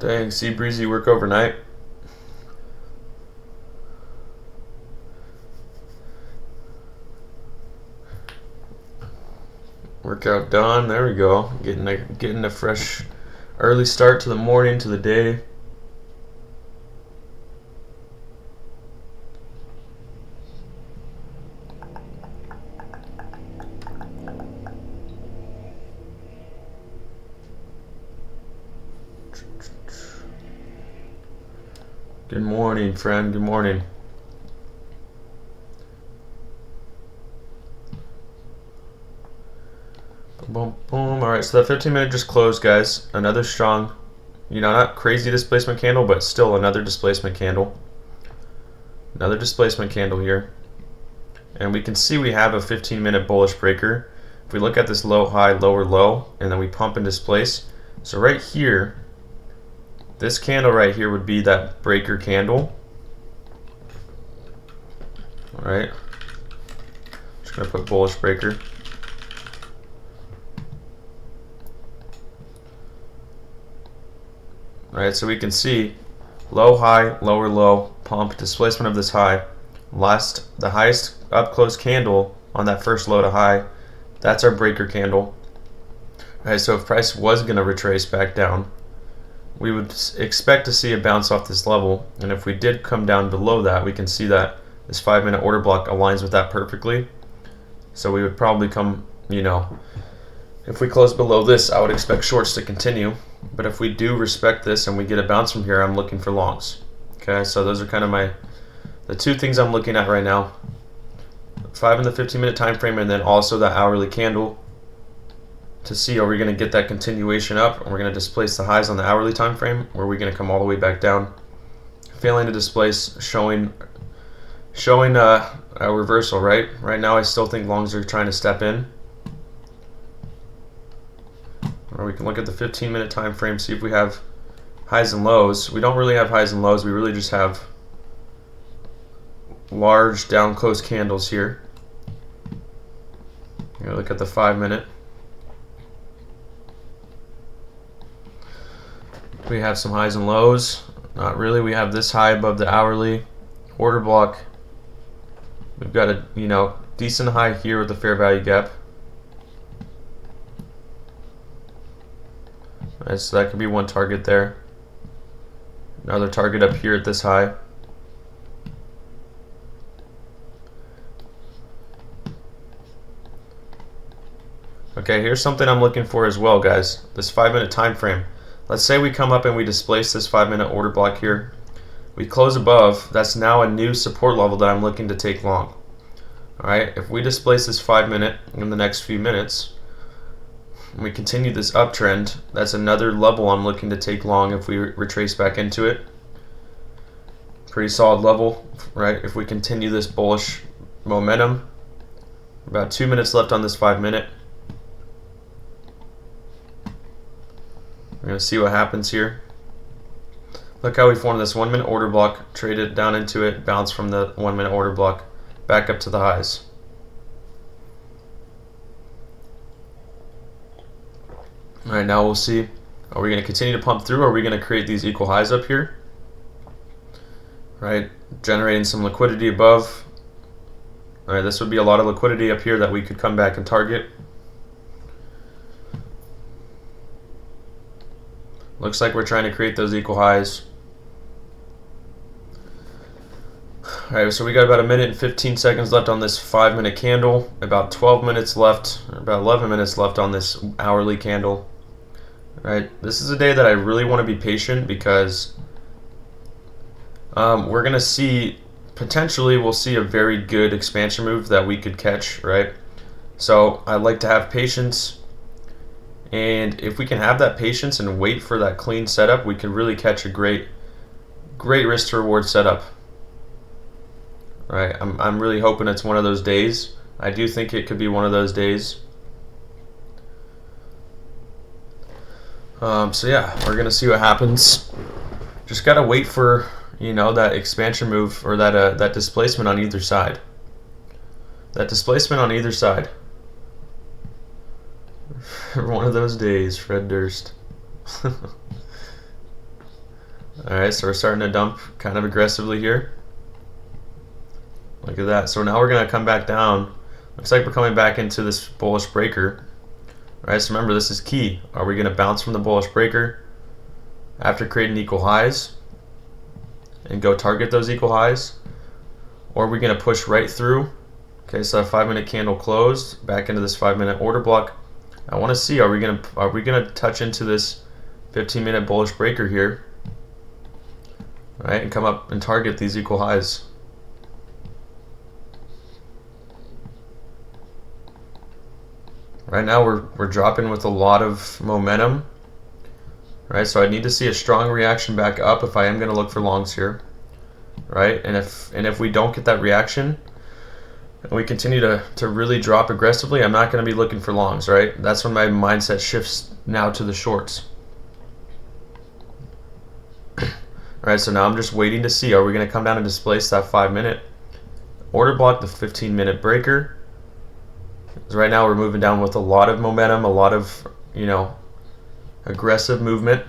Dang, see Breezy work overnight. Workout done. There we go. Getting a fresh early start to the morning, to the day. Good morning, friend. Good morning. Boom, boom. All right, so that 15-minute just closed, guys. Another strong, not crazy displacement candle, but still another displacement candle. Another displacement candle here. And we can see we have a 15-minute bullish breaker. If we look at this low, high, lower, low, and then we pump and displace. So right here, this candle right here would be that breaker candle. All right. Just going to put bullish breaker. Alright, so we can see low, high, lower, low, pump, displacement of this high. The highest up close candle on that first low to high, that's our breaker candle. Alright, so if price was going to retrace back down, we would expect to see a bounce off this level. And if we did come down below that, we can see that this 5-minute order block aligns with that perfectly. So we would probably come, if we close below this, I would expect shorts to continue. But if we do respect this and we get a bounce from here, I'm looking for longs. Okay, so those are kind of the two things I'm looking at right now. 5 and the 15-minute time frame, and then also that hourly candle to see, are we going to get that continuation up, and we're going to displace the highs on the hourly time frame, or are we going to come all the way back down? Failing to displace, showing a reversal, right? Right now I still think longs are trying to step in. Or we can look at the 15-minute time frame, see if we have highs and lows. We don't really have highs and lows. We really just have large down close candles here. Look at the 5-minute. We have some highs and lows. Not really. We have this high above the hourly order block. We've got a decent high here with the fair value gap. Right, so that could be one target there. Another target up here at this high. Okay, here's something I'm looking for as well, guys. This 5-minute time frame. Let's say we come up and we displace this 5-minute order block here. We close above. That's now a new support level that I'm looking to take long. All right, if we displace this 5-minute in the next few minutes, and we continue this uptrend, that's another level I'm looking to take long if we retrace back into it. Pretty solid level, right? If we continue this bullish momentum. About 2 minutes left on this 5-minute. We're going to see what happens here. Look how we formed this 1-minute order block, traded down into it, bounced from the 1-minute order block back up to the highs. All right, now we'll see. Are we going to continue to pump through, or are we going to create these equal highs up here? Right, generating some liquidity above. All right, this would be a lot of liquidity up here that we could come back and target. Looks like we're trying to create those equal highs. All right, so we got about 1 minute and 15 seconds left on this 5-minute candle. About 12 minutes left, or about 11 minutes left on this hourly candle. All right, this is a day that I really want to be patient because we're going to see, potentially we'll see a very good expansion move that we could catch, right? So I like to have patience. And if we can have that patience and wait for that clean setup, we can really catch a great risk to reward setup. Right, I'm really hoping it's one of those days. I do think it could be one of those days. So yeah, we're gonna see what happens. Just gotta wait for that expansion move, or that displacement on either side. That displacement on either side. One of those days, Fred Durst. Alright, so we're starting to dump kind of aggressively here. Look at that. So now we're going to come back down. Looks like we're coming back into this bullish breaker. Alright, so remember, this is key. Are we going to bounce from the bullish breaker after creating equal highs and go target those equal highs? Or are we going to push right through? Okay, so a 5-minute candle closed, back into this 5-minute order block. I want to see, are we gonna touch into this 15-minute bullish breaker here, right, and come up and target these equal highs? Right now we're dropping with a lot of momentum, right? So I need to see a strong reaction back up if I am going to look for longs here, right? And if we don't get that reaction, and we continue to really drop aggressively, I'm not going to be looking for longs, right? That's when my mindset shifts now to the shorts. Alright, so now I'm just waiting to see, are we going to come down and displace that 5-minute order block, the 15-minute breaker? Because right now we're moving down with a lot of momentum, a lot of, aggressive movement.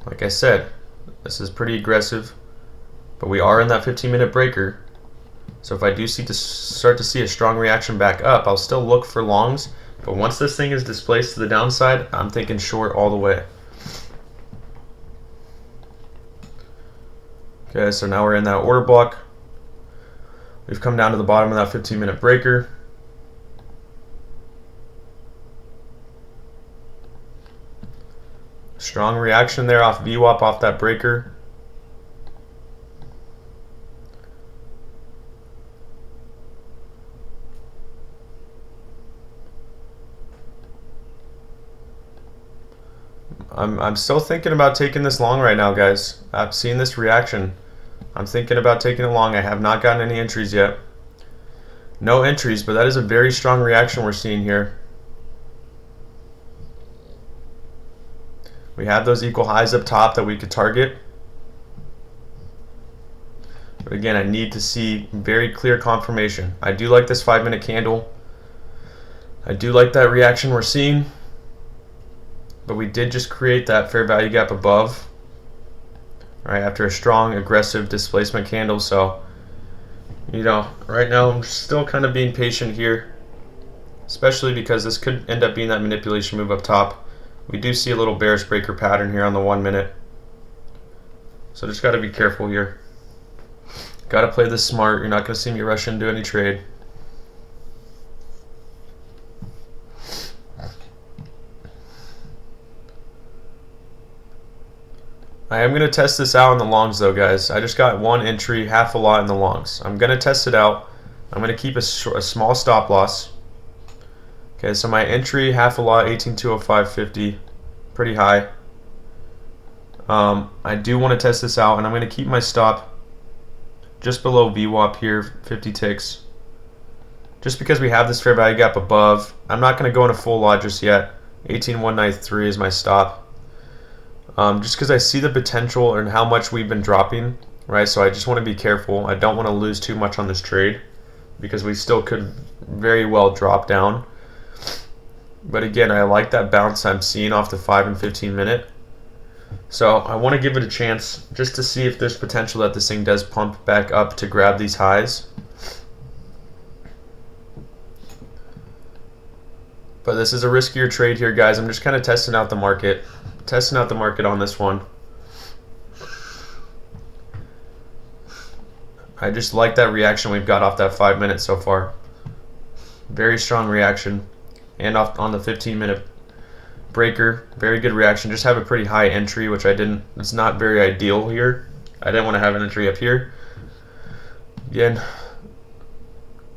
Like I said, this is pretty aggressive, but we are in that 15-minute breaker. So if I do start to see a strong reaction back up, I'll still look for longs. But once this thing is displaced to the downside, I'm thinking short all the way. Okay, so now we're in that order block. We've come down to the bottom of that 15-minute breaker. Strong reaction there off VWAP, off that breaker. I'm still thinking about taking this long right now, guys. I've seen this reaction. I'm thinking about taking it long. I have not gotten any entries yet. No entries, but that is a very strong reaction we're seeing here. We have those equal highs up top that we could target. But again, I need to see very clear confirmation. I do like this 5-minute candle. I do like that reaction we're seeing. But we did just create that fair value gap above, right, after a strong, aggressive displacement candle. So, right now I'm still kind of being patient here, especially because this could end up being that manipulation move up top. We do see a little bearish breaker pattern here on the 1-minute. So just got to be careful here. Got to play this smart. You're not going to see me rush into any trade. I am going to test this out in the longs though, guys. I just got one entry, half a lot in the longs. I'm going to test it out. I'm going to keep a small stop loss. Okay, so my entry, half a lot, 18,205.50, pretty high. I do want to test this out, and I'm going to keep my stop just below VWAP here, 50 ticks. Just because we have this fair value gap above, I'm not going to go in a full lot just yet. 18,193 is my stop. Just because I see the potential and how much we've been dropping, right? So I just want to be careful. I don't want to lose too much on this trade because we still could very well drop down. But again, I like that bounce I'm seeing off the 5 and 15-minute. So I want to give it a chance just to see if there's potential that this thing does pump back up to grab these highs. But this is a riskier trade here, guys. I'm just kind of testing out the market. Testing out the market on this one. I just like that reaction we've got off that 5-minute so far. Very strong reaction. And off on the 15-minute breaker, very good reaction. Just have a pretty high entry, which I didn't. It's not very ideal here. I didn't want to have an entry up here. Again,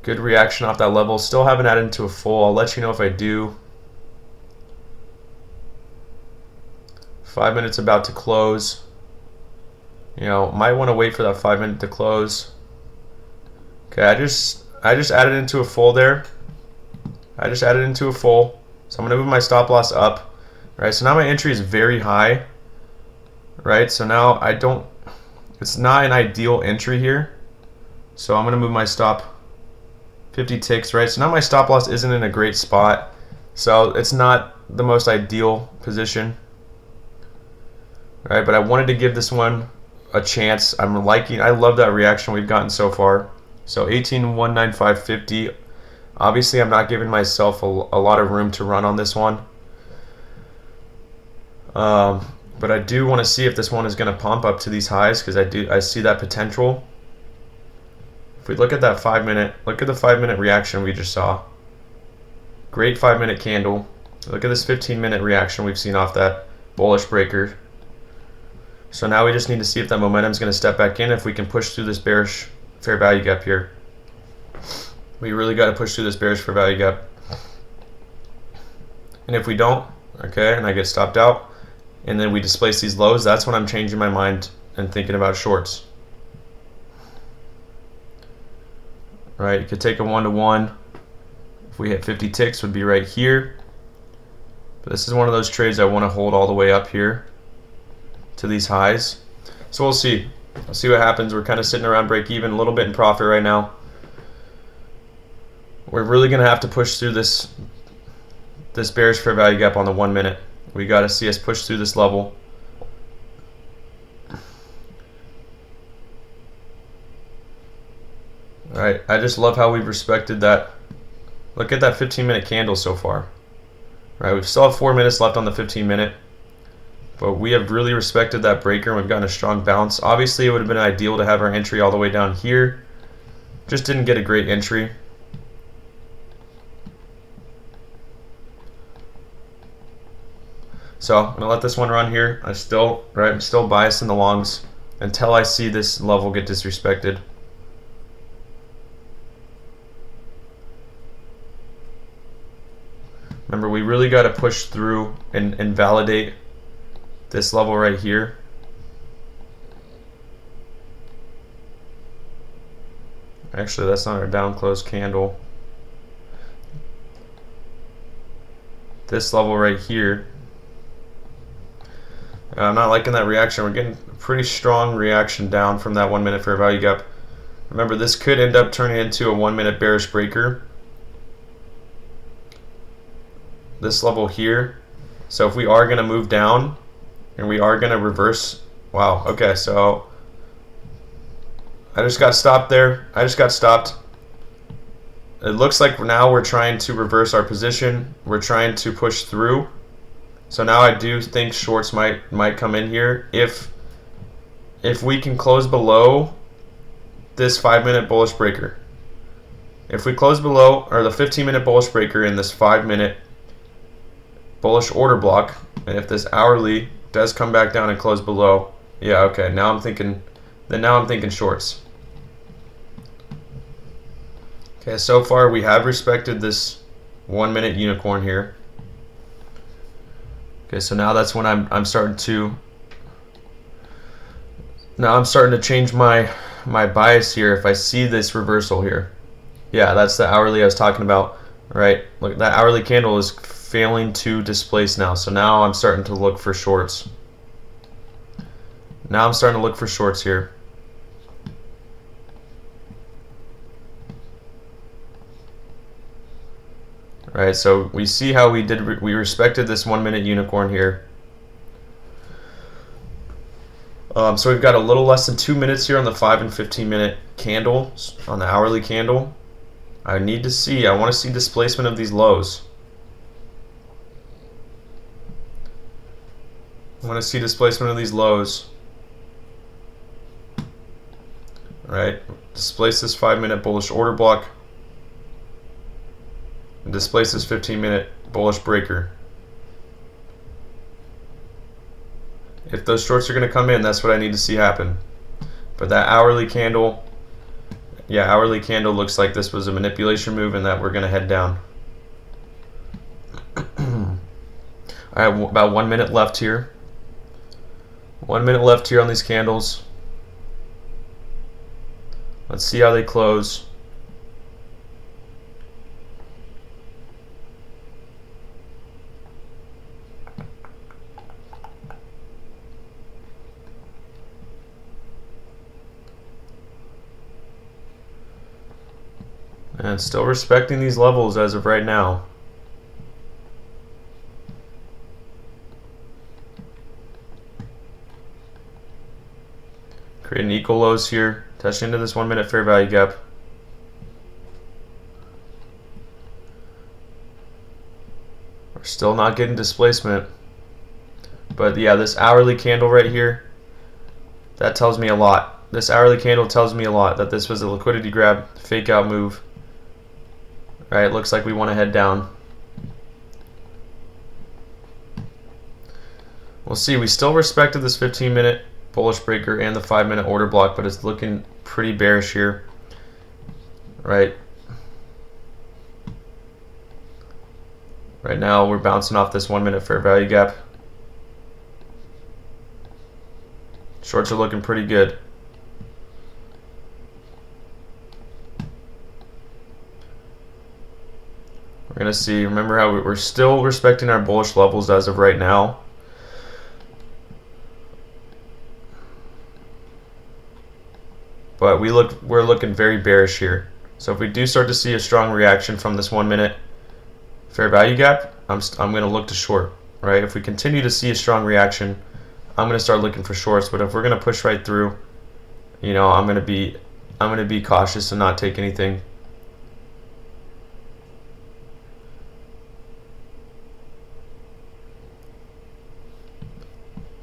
good reaction off that level. Still haven't added into a full. I'll let you know if I do. 5 minutes about to close. Might want to wait for that 5-minute to close. Okay, I just added into a full there. I just added into a full. So I'm gonna move my stop loss up. Right, so now my entry is very high. Right, so now it's not an ideal entry here. So I'm gonna move my stop 50 ticks, right? So now my stop loss isn't in a great spot. So it's not the most ideal position. All right, but I wanted to give this one a chance. I love that reaction we've gotten so far. So 18,195.50. Obviously, I'm not giving myself a lot of room to run on this one. But I do want to see if this one is going to pump up to these highs, because I see that potential. If we look at that 5 minute, look at the 5 minute reaction we just saw. Great 5 minute candle. Look at this 15-minute reaction we've seen off that bullish breaker. So now we just need to see if that momentum is going to step back in, if we can push through this bearish fair value gap here. We really got to push through this bearish fair value gap. And if we don't, okay, and I get stopped out, and then we displace these lows, that's when I'm changing my mind and thinking about shorts. Right, you could take a 1-to-1. If we hit 50 ticks, would be right here. But this is one of those trades I want to hold all the way up here to these highs. So we'll see. We'll see what happens. We're kind of sitting around break even, a little bit in profit right now. We're really going to have to push through this bearish fair value gap on the 1 minute. We got to see us push through this level. All right, I just love how we've respected that. Look at that 15-minute candle so far. All right, we still have 4 minutes left on the 15-minute. But we have really respected that breaker, and we've gotten a strong bounce. Obviously, it would have been ideal to have our entry all the way down here. Just didn't get a great entry. So I'm gonna let this one run here. I'm still biased in the longs until I see this level get disrespected. Remember, we really got to push through and validate this level right here. Actually, that's not our down close candle. This level right here. I'm not liking that reaction. We're getting a pretty strong reaction down from that 1 minute fair value gap. Remember, this could end up turning into a 1 minute bearish breaker. This level here. So if we are going to move down and we are going to reverse, wow, okay, so I just got stopped there. I just got stopped. It looks like now we're trying to reverse our position. We're trying to push through. So now I do think shorts might come in here if we can close below this 5 minute bullish breaker. If we close below, or the 15-minute bullish breaker in this 5 minute bullish order block, and if this hourly does come back down and close below, yeah, okay, now I'm thinking shorts. Okay, so far we have respected this 1 minute unicorn here. Okay, so now that's when I'm starting to change my bias here. If I see this reversal here, yeah, that's the hourly I was talking about, right? Look, that hourly candle is failing to displace now. So now I'm starting to look for shorts. Now I'm starting to look for shorts here. Right, so we see how we respected this 1 minute unicorn here. So we've got a little less than 2 minutes here on the 5 and 15-minute candles, on the hourly candle. I want to see displacement of these lows. I want to see displacement of these lows. All right, displace this 5 minute bullish order block. And displace this 15-minute bullish breaker. If those shorts are going to come in, that's what I need to see happen. But that hourly candle, yeah, hourly candle looks like this was a manipulation move and that we're going to head down. I have about 1 minute left here. 1 minute left here on these candles. Let's see how they close. And still respecting these levels as of right now. Creating equal lows here, testing into this 1 minute fair value gap. We're still not getting displacement. But yeah, this hourly candle right here, that tells me a lot. This hourly candle tells me a lot that this was a liquidity grab, fake out move. Alright, looks like we want to head down. We'll see. We still respected this 15-minute bullish breaker and the 5-minute order block, but it's looking pretty bearish here. Right. Right now we're bouncing off this 1 minute fair value gap. Shorts are looking pretty good. We're going to see. Remember how we're still respecting our bullish levels as of right now. But we're looking very bearish here. So if we do start to see a strong reaction from this 1 minute fair value gap, I'm going to look to short, right? If we continue to see a strong reaction, I'm going to start looking for shorts. But if we're going to push right through, you know, I'm going to be cautious and not take anything.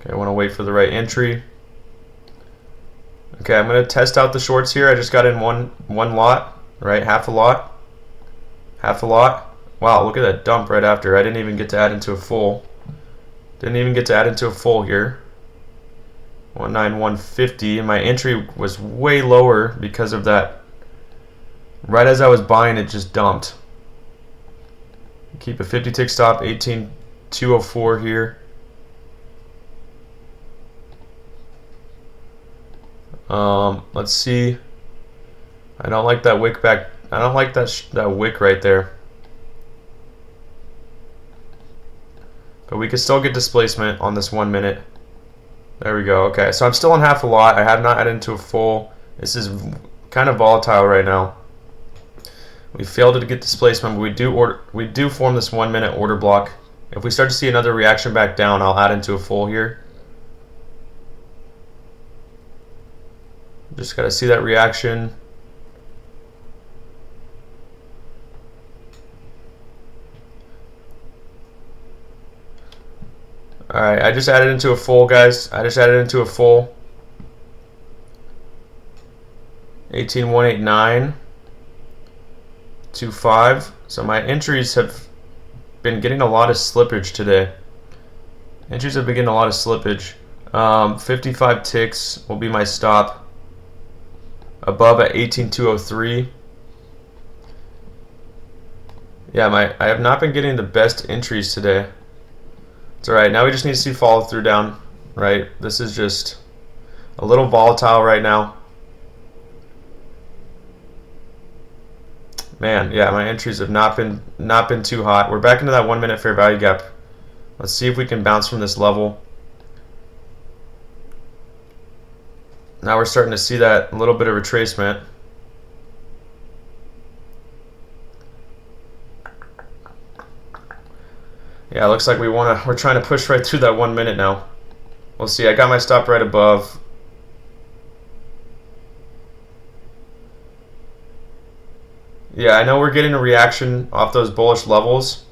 Okay, I want to wait for the right entry. Okay, I'm going to test out the shorts here. I just got in one lot, right? Half a lot. Half a lot. Wow, look at that dump right after. I didn't even get to add into a full. Didn't even get to add into a full here. 19150, and my entry was way lower because of that. Right as I was buying, it just dumped. Keep a 50 tick stop, 18204 here. Let's see. I don't like that wick back. I don't like that wick right there. But we can still get displacement on this 1 minute. There we go. Okay, so I'm still in half a lot. I have not added into a full. This is kind of volatile right now. We failed to get displacement, but we do form this 1 minute order block. If we start to see another reaction back down, I'll add into a full here. Just gotta see that reaction. Alright, I just added into a full, guys. I just added into a full. 18189. 25. So my entries have been getting a lot of slippage today. Entries have been getting a lot of slippage. 55 ticks will be my stop. Above at 18203. Yeah, I have not been getting the best entries today. It's alright. Now we just need to see follow through down. Right? This is just a little volatile right now. Man, yeah, my entries have not been too hot. We're back into that 1 minute fair value gap. Let's see if we can bounce from this level. Now we're starting to see that little bit of retracement. Yeah, it looks like we're trying to push right through that 1 minute now. We'll see. I got my stop right above. Yeah, I know we're getting a reaction off those bullish levels.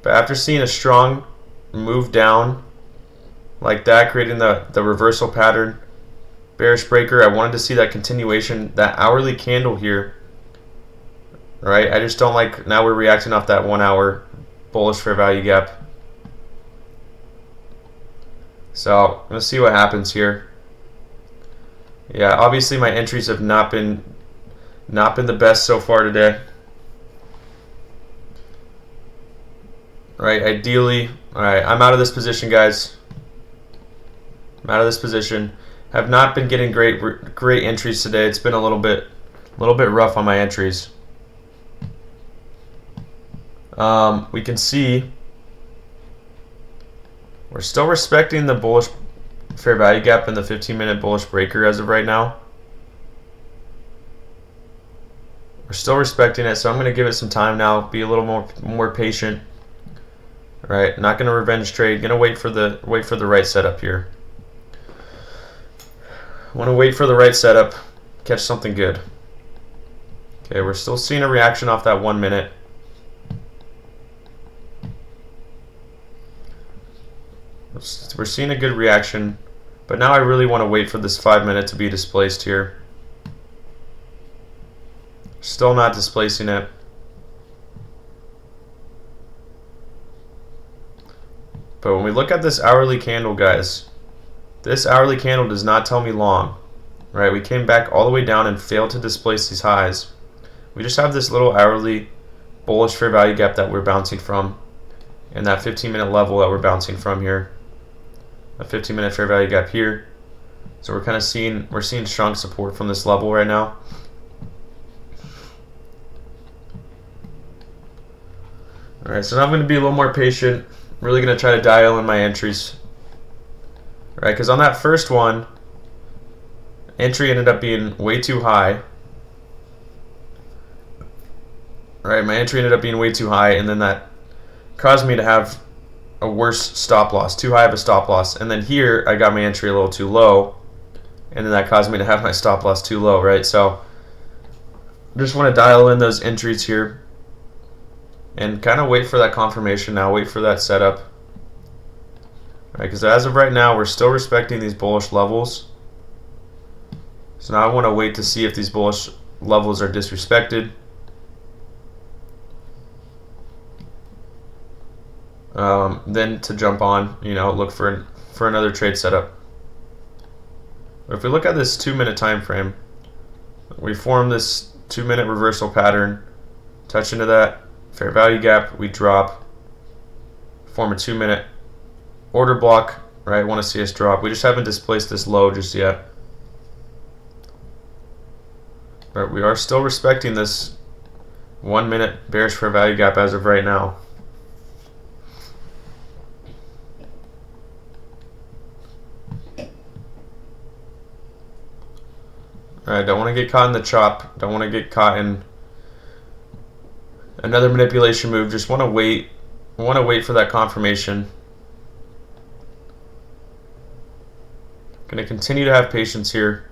But after seeing a strong move down like that, creating the reversal pattern, bearish breaker, I wanted to see that continuation, that hourly candle here. Right? I just don't like, now we're reacting off that 1 hour bullish fair value gap. So let's see what happens here. Yeah, obviously my entries have not been the best so far today. Right, ideally, alright, I'm out of this position, guys. I'm out of this position. Have not been getting great entries today. It's been a little bit rough on my entries. We can see we're still respecting the bullish fair value gap in the 15-minute bullish breaker as of right now. We're still respecting it, so I'm going to give it some time now. Be a little more patient. All right, not going to revenge trade. Going to wait for the right setup here. I want to wait for the right setup, catch something good. Okay, we're still seeing a reaction off that 1 minute. We're seeing a good reaction, but now I really want to wait for this 5 minute to be displaced here. Still not displacing it. But when we look at this hourly candle, guys, this hourly candle does not tell me long. Right? We came back all the way down and failed to displace these highs. We just have this little hourly bullish fair value gap that we're bouncing from, and that 15-minute level that we're bouncing from here. A 15-minute fair value gap here. So we're kind of seeing strong support from this level right now. All right, so now I'm going to be a little more patient. I'm really going to try to dial in my entries. All right, because on that first one, entry ended up being way too high. Right, my entry ended up being way too high, and then that caused me to have a worse stop loss, too high of a stop loss. And then here, I got my entry a little too low, and then that caused me to have my stop loss too low, right? So, just want to dial in those entries here and kind of wait for that confirmation now, wait for that setup. Right, because as of right now, we're still respecting these bullish levels. So now I want to wait to see if these bullish levels are disrespected. Then to jump on, look for another trade setup. But if we look at this 2-minute time frame, we form this 2-minute reversal pattern, touch into that fair value gap, we drop, form a 2-minute order block, right? Want to see us drop. We just haven't displaced this low just yet. But we are still respecting this 1-minute bearish fair value gap as of right now. Alright, don't want to get caught in the chop. Don't want to get caught in another manipulation move. Just want to wait. Want to wait for that confirmation. Going to continue to have patience here.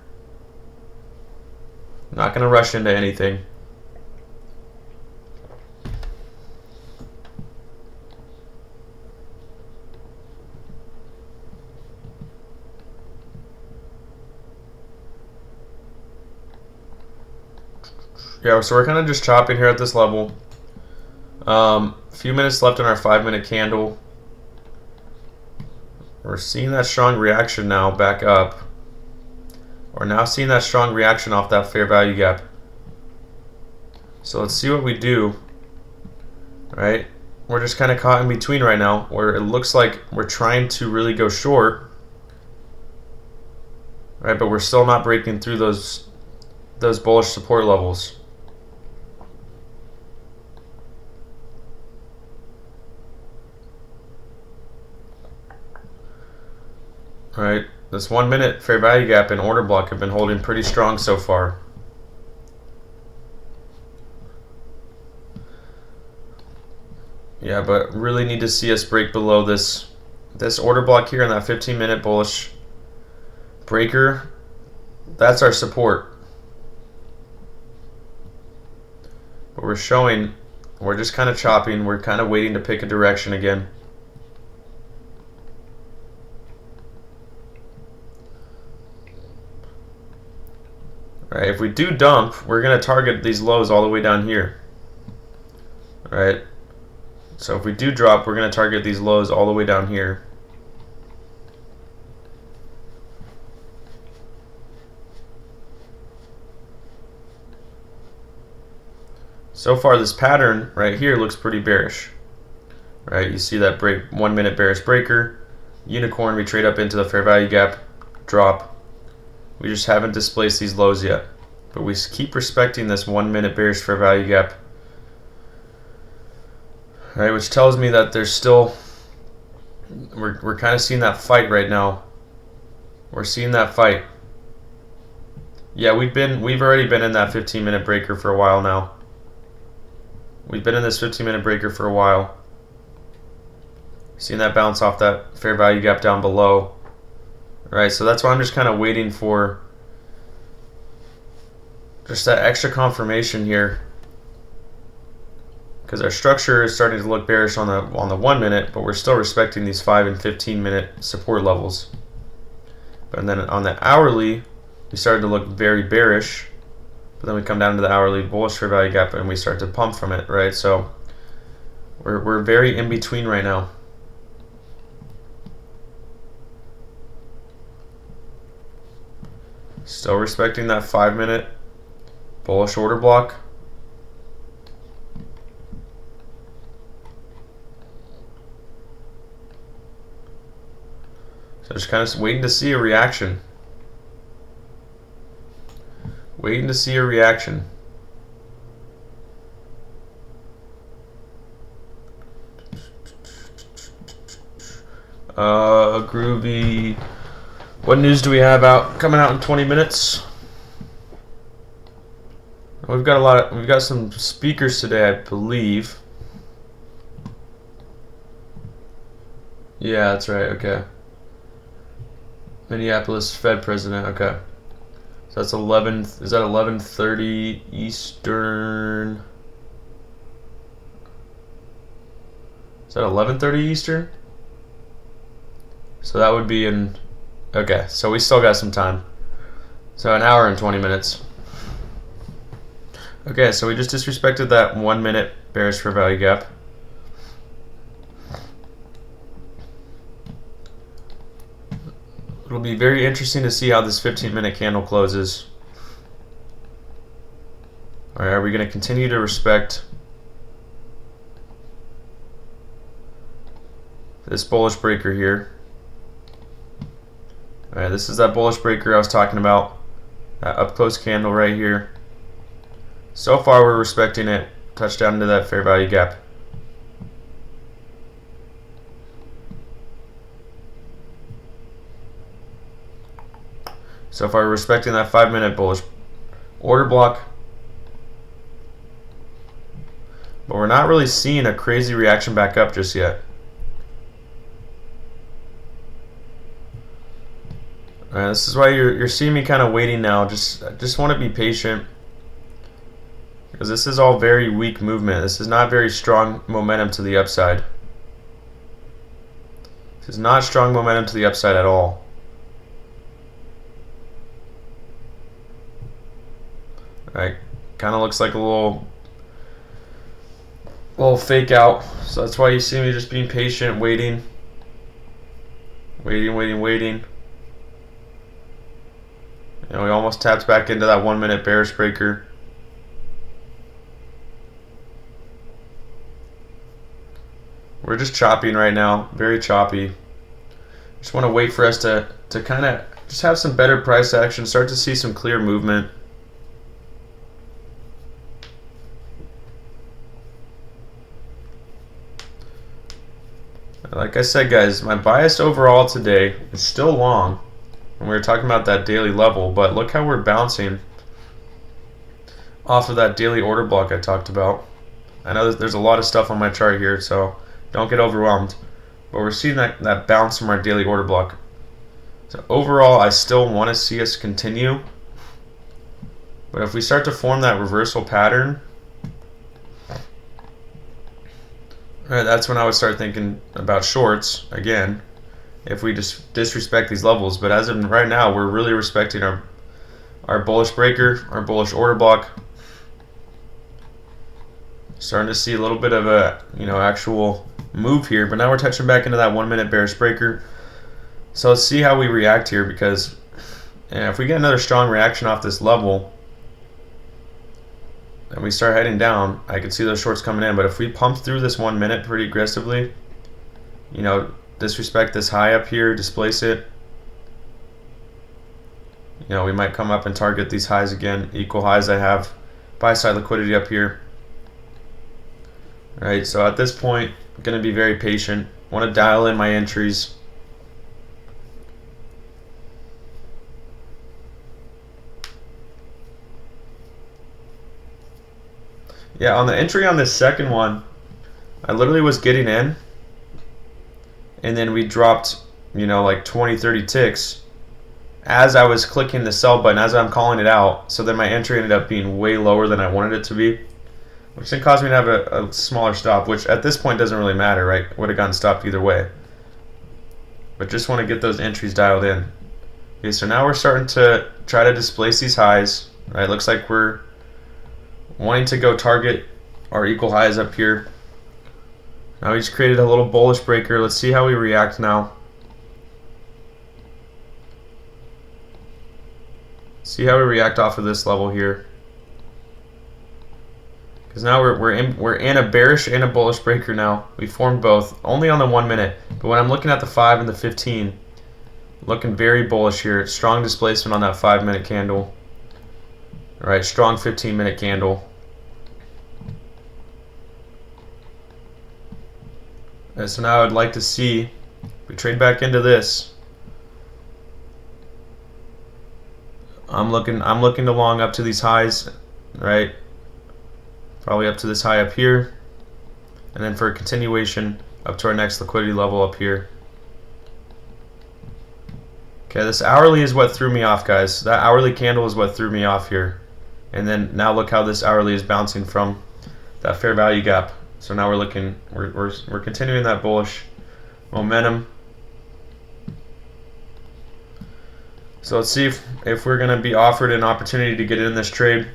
Not going to rush into anything. Yeah, so we're kind of just chopping here at this level. A few minutes left in our 5-minute candle. We're seeing that strong reaction now back up. We're now seeing that strong reaction off that fair value gap. So let's see what we do. Right? We're just kind of caught in between right now, where it looks like we're trying to really go short. Right, but we're still not breaking through those bullish support levels. Right, this 1-minute fair value gap and order block have been holding pretty strong so far. Yeah, but really need to see us break below this order block here in that 15-minute bullish breaker. That's our support. But we're just kind of chopping. We're kind of waiting to pick a direction again. Right, if we do dump, we're going to target these lows all the way down here. Right, so if we do drop, we're going to target these lows all the way down here. So far, this pattern right here looks pretty bearish. Right, you see that 1-minute bearish breaker, unicorn, we trade up into the fair value gap, drop. We just haven't displaced these lows yet. But we keep respecting this 1-minute bearish fair value gap. Right, which tells me that there's still, we're kind of seeing that fight right now. We're seeing that fight. Yeah, we've already been in that 15-minute breaker for a while now. We've been in this 15-minute breaker for a while. Seeing that bounce off that fair value gap down below. Right, so that's why I'm just kind of waiting for just that extra confirmation here, because our structure is starting to look bearish on the 1 minute, but we're still respecting these 5 and 15-minute support levels. But then on the hourly, we started to look very bearish, but then we come down to the hourly bullish fair value gap and we start to pump from it, right? So we're very in between right now. Still respecting that 5-minute bullish order block. So just kind of waiting to see a reaction. Waiting to see a reaction. Groovy. What news do we have coming out in 20 minutes? We've got some speakers today, I believe. Yeah, that's right. Okay. Minneapolis Fed president. Okay. So that's 11. Is that 11:30 Eastern? Is that 11:30 Eastern? So that would be in. Okay, so we still got some time. So an hour and 20 minutes. Okay, so we just disrespected that 1 minute bearish fair value gap. It'll be very interesting to see how this 15-minute candle closes. Alright, are we going to continue to respect this bullish breaker here? Alright, this is that bullish breaker I was talking about. That up close candle right here. So far we're respecting it. Touch down into that fair value gap. So far we're respecting that 5-minute bullish order block. But we're not really seeing a crazy reaction back up just yet. This is why you're seeing me kind of waiting now. Just want to be patient, because this is all very weak movement. This is not very strong momentum to the upside. This is not strong momentum to the upside at all. Right, kind of looks like a little fake out. So that's why you see me just being patient, waiting. You know, we almost tapped back into that 1 minute bearish breaker. We're just chopping right now, very choppy. Just want to wait for us to kind of just have some better price action, start to see some clear movement. Like I said, guys, my bias overall today is still long. And we were talking about that daily level, but look how we're bouncing off of that daily order block I talked about. I know there's a lot of stuff on my chart here, so don't get overwhelmed. But we're seeing that bounce from our daily order block. So overall, I still want to see us continue. But if we start to form that reversal pattern, right, that's when I would start thinking about shorts again, if we just disrespect these levels. But as of right now, we're really respecting our bullish breaker, our bullish order block. Starting to see a little bit of a actual move here, but now we're touching back into that 1 minute bearish breaker. So let's see how we react here, because if we get another strong reaction off this level and we start heading down, I can see those shorts coming in. But if we pump through this 1 minute pretty aggressively, disrespect this high up here, displace it, we might come up and target these highs again, equal highs I have, buy side liquidity up here. All right, so at this point, I'm going to be very patient. Want to dial in my entries. Yeah, on the entry on this second one, I literally was getting in, and then we dropped, like 20, 30 ticks, as I was clicking the sell button, as I'm calling it out, so then my entry ended up being way lower than I wanted it to be, which then caused me to have a smaller stop, which at this point doesn't really matter, right? Would have gotten stopped either way. But just want to get those entries dialed in. Okay, so now we're starting to try to displace these highs. Right, looks like we're wanting to go target our equal highs up here. Now we just created a little bullish breaker. Let's see how we react now. See how we react off of this level here. Because now we're in a bearish and a bullish breaker now. We formed both, only on the 1 minute. But when I'm looking at the 5 and the 15, looking very bullish here. Strong displacement on that 5-minute candle. All right, strong 15-minute candle. And so now I'd like to see, if we trade back into this, I'm looking to long up to these highs, right? Probably up to this high up here, and then for a continuation up to our next liquidity level up here. Okay, this hourly is what threw me off, guys. That hourly candle is what threw me off here. And then now look how this hourly is bouncing from that fair value gap. So now we're continuing that bullish momentum. So let's see if we're going to be offered an opportunity to get in this trade.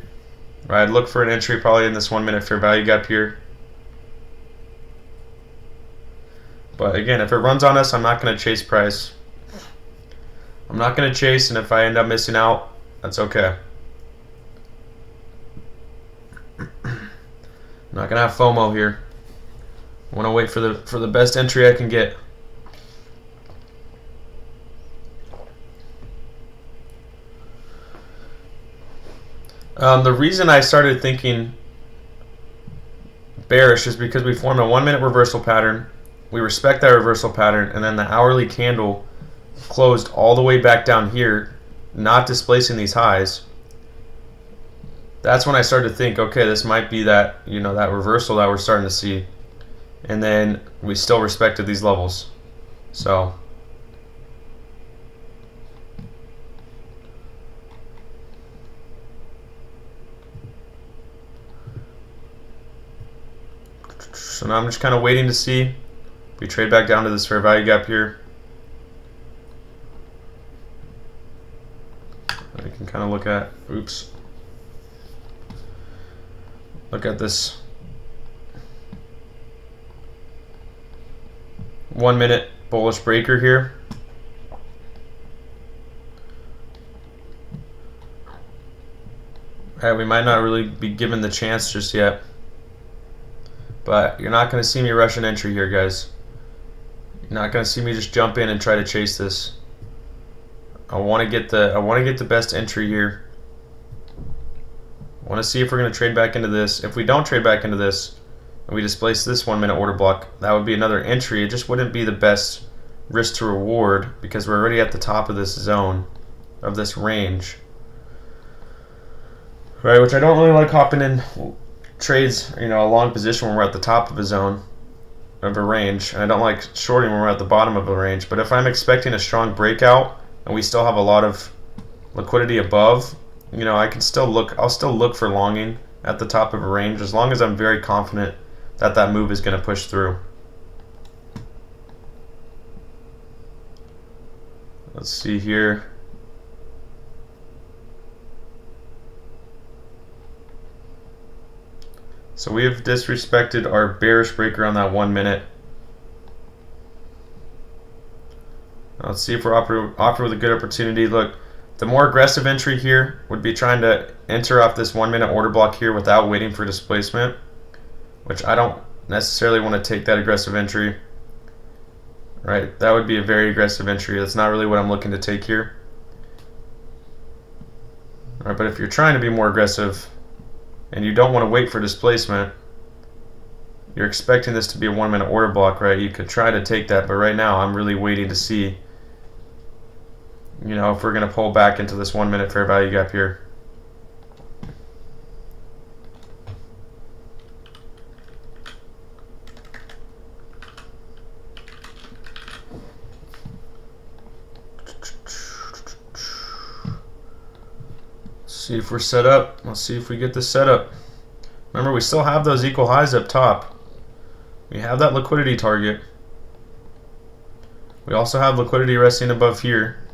Right, look for an entry probably in this 1 minute fair value gap here. But again, if it runs on us, I'm not going to chase price. I'm not going to chase, and if I end up missing out, that's okay. I'm not going to have FOMO here. I want to wait for the best entry I can get. The reason I started thinking bearish is because we formed a 1 minute reversal pattern. We respect that reversal pattern, and then the hourly candle closed all the way back down here, not displacing these highs. That's when I started to think, okay, this might be that, that reversal that we're starting to see. And then we still respected these levels. So now I'm just kind of waiting to see if we trade back down to this fair value gap here. I can kind of look at, look at this 1 minute bullish breaker here. All right, we might not really be given the chance just yet, but you're not going to see me rush an entry here, guys. You're not going to see me just jump in and try to chase this. I want to get the best entry here. I want to see if we're going to trade back into this. If we don't trade back into this, and we displace this 1 minute order block, that would be another entry. It just wouldn't be the best risk to reward because we're already at the top of this zone, of this range. Right, which I don't really like hopping in trades, a long position when we're at the top of a zone, of a range. And I don't like shorting when we're at the bottom of a range. But if I'm expecting a strong breakout and we still have a lot of liquidity above, I can still look. I'll still look for longing at the top of a range as long as I'm very confident that that move is going to push through. Let's see here. So we have disrespected our bearish breaker on that 1 minute. Now let's see if we're offered with a good opportunity. Look, the more aggressive entry here would be trying to enter off this 1 minute order block here without waiting for displacement, which I don't necessarily want to take that aggressive entry. Right, that would be a very aggressive entry. That's not really what I'm looking to take here. All right, but if you're trying to be more aggressive and you don't want to wait for displacement, you're expecting this to be a 1 minute order block, right? You could try to take that, but right now I'm really waiting to see, if we're going to pull back into this 1 minute fair value gap here. See if we're set up. Let's see if we get this set up. Remember, we still have those equal highs up top. We have that liquidity target. We also have liquidity resting above here.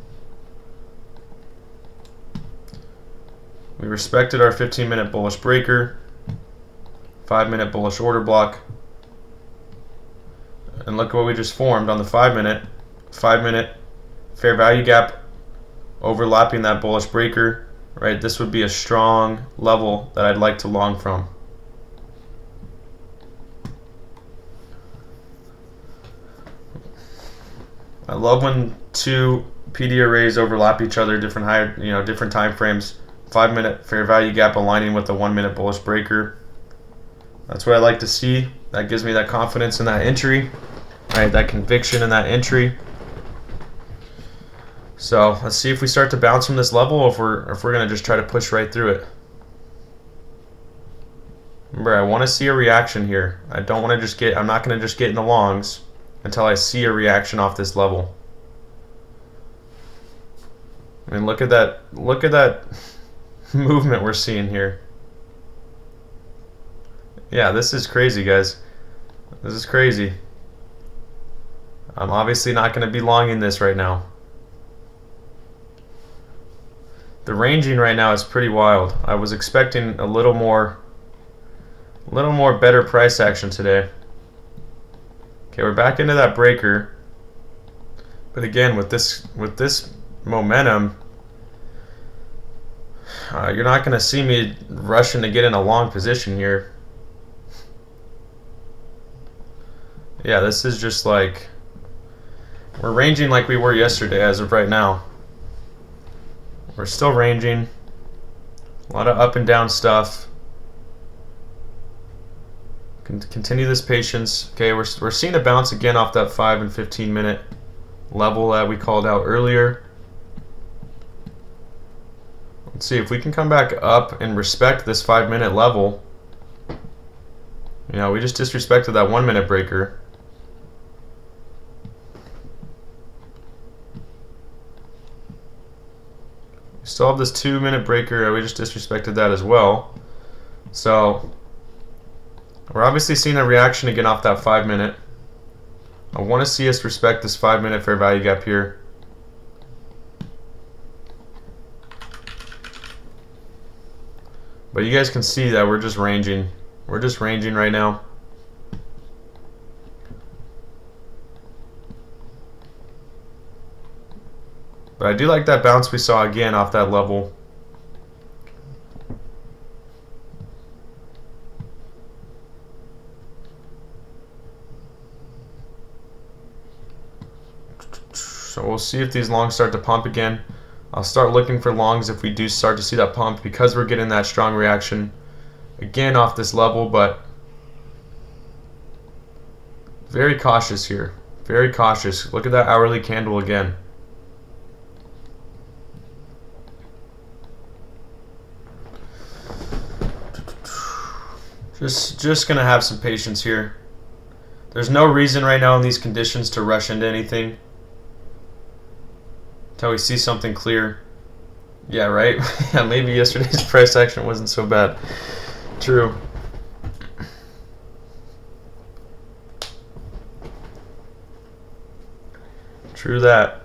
We respected our 15-minute bullish breaker, 5-minute bullish order block. And look at what we just formed on the 5-minute. 5-minute fair value gap overlapping that bullish breaker. Right, this would be a strong level that I'd like to long from. I love when two PD arrays overlap each other, different time frames. 5-minute fair value gap aligning with the 1-minute bullish breaker. That's what I like to see. That gives me that confidence in that entry, right? That conviction in that entry. So let's see if we start to bounce from this level, or if we're gonna just try to push right through it. Remember, I want to see a reaction here. I don't want to just get. I'm not gonna just get in the longs until I see a reaction off this level. I mean, look at that. Look at that movement we're seeing here. Yeah, this is crazy, guys. This is crazy. I'm obviously not going to be longing this right now. The ranging right now is pretty wild. I was expecting a little more better price action today. Okay, we're back into that breaker. But again, with this momentum, you're not going to see me rushing to get in a long position here. Yeah, this is just like, we're ranging like we were yesterday as of right now. We're still ranging. A lot of up and down stuff. Continue this patience. Okay, we're seeing a bounce again off that 5 and 15-minute level that we called out earlier. Let's see if we can come back up and respect this 5-minute level. You know, we just disrespected that 1-minute breaker. We still have this 2-minute breaker. We just disrespected that as well. So we're obviously seeing a reaction again off that 5-minute. I want to see us respect this 5-minute fair value gap here. But you guys can see that we're just ranging. We're just ranging right now. But I do like that bounce we saw again off that level. So we'll see if these longs start to pump again. I'll start looking for longs if we do start to see that pump, because we're getting that strong reaction again off this level. But very cautious here. Very cautious. Look at that hourly candle again. Just gonna have some patience here. There's no reason right now in these conditions to rush into anything until we see something clear. Yeah, right? Yeah, maybe yesterday's price action wasn't so bad. True. True that.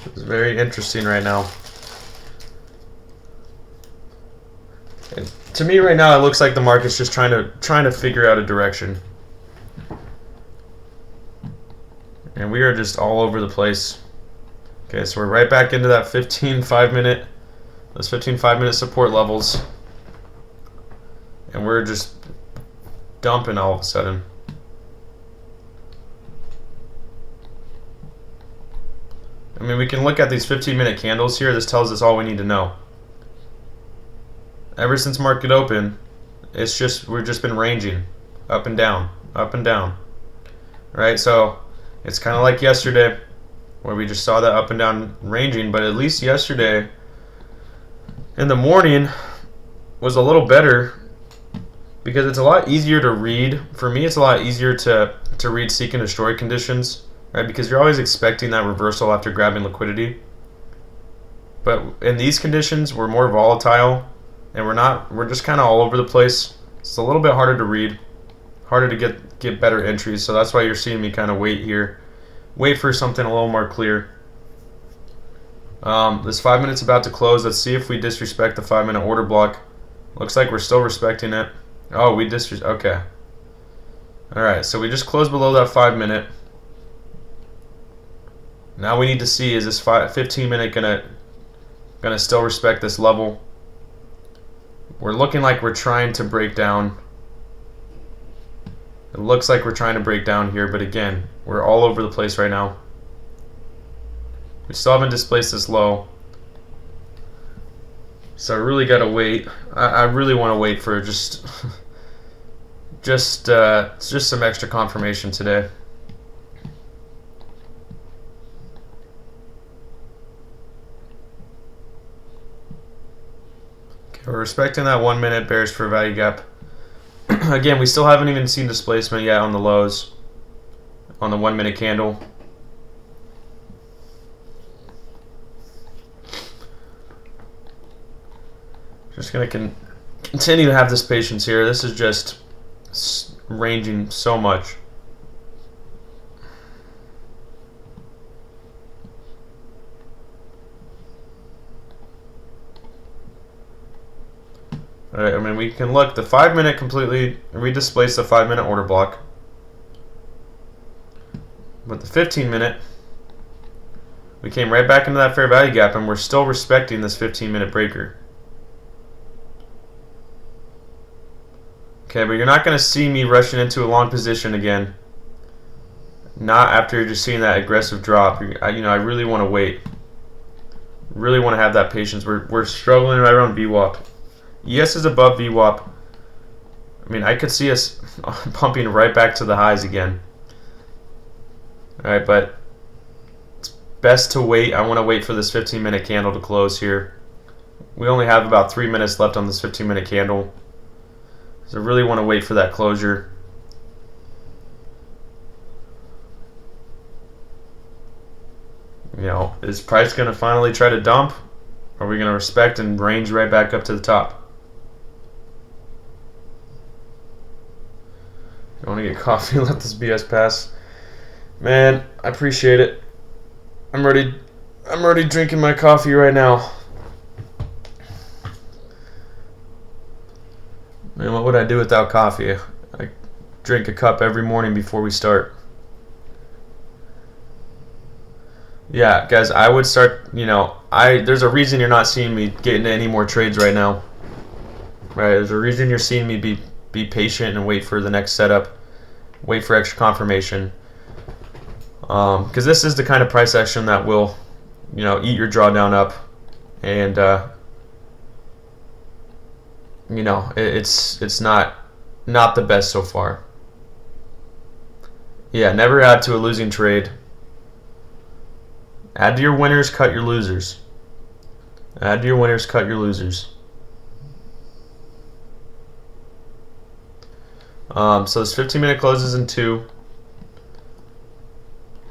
It's very interesting right now. And to me right now, it looks like the market's just trying to figure out a direction. And we are just all over the place. Okay, so we're right back into that 15 5-minute, those 15 5-minute support levels. And we're just dumping all of a sudden. I mean, we can look at these 15-minute candles here. This tells us all we need to know. Ever since market open, we've just been ranging up and down, up and down. Right? So it's kind of like yesterday, where we just saw that up and down ranging. But at least yesterday in the morning was a little better, because it's a lot easier to read. For me, it's a lot easier to read seek and destroy conditions, right? Because you're always expecting that reversal after grabbing liquidity. But in these conditions, we're more volatile, and we're just kind of all over the place. It's a little bit harder to read, harder to get better entries. So that's why you're seeing me kind of wait here, wait for something a little more clear. This 5 minutes about to close. Let's see if we disrespect the 5 minute order block. Looks like we're still respecting it. Oh, okay. All right, so we just closed below that 5 minute. Now we need to see, is this 15 minute gonna still respect this level? We're looking like we're trying to break down. It looks like we're trying to break down here, but again, we're all over the place right now. We still haven't displaced this low. So I really gotta wait. I really want to wait for just some extra confirmation today. We're respecting that 1 minute bearish fair value gap. Again, we still haven't even seen displacement yet on the lows on the 1 minute candle. Just going to continue to have this patience here. This is just ranging so much. Alright, I mean, we can look, the 5 minute completely, we displaced the 5 minute order block. But the 15 minute, we came right back into that fair value gap, and we're still respecting this 15 minute breaker. Okay, but you're not going to see me rushing into a long position again. Not after you're just seeing that aggressive drop. I really want to wait. Really want to have that patience. We're struggling right around VWAP. ES is above VWAP. I mean, I could see us pumping right back to the highs again. Alright, but it's best to wait. I want to wait for this 15 minute candle to close here. We only have about 3 minutes left on this 15 minute candle. So I really want to wait for that closure. You know, is price going to finally try to dump? Or are we going to respect and range right back up to the top? I want to get coffee and let this BS pass. Man, I appreciate it. I'm already drinking my coffee right now. Man, what would I do without coffee? I drink a cup every morning before we start. Yeah, guys, I would start, there's a reason you're not seeing me get into any more trades right now. Right, there's a reason you're seeing me be patient and wait for the next setup. Wait for extra confirmation. Because this is the kind of price action that will, eat your drawdown up. And, it's not the best so far. Yeah, never add to a losing trade. Add to your winners, cut your losers. Add to your winners, cut your losers. So this 15 minute closes in 2.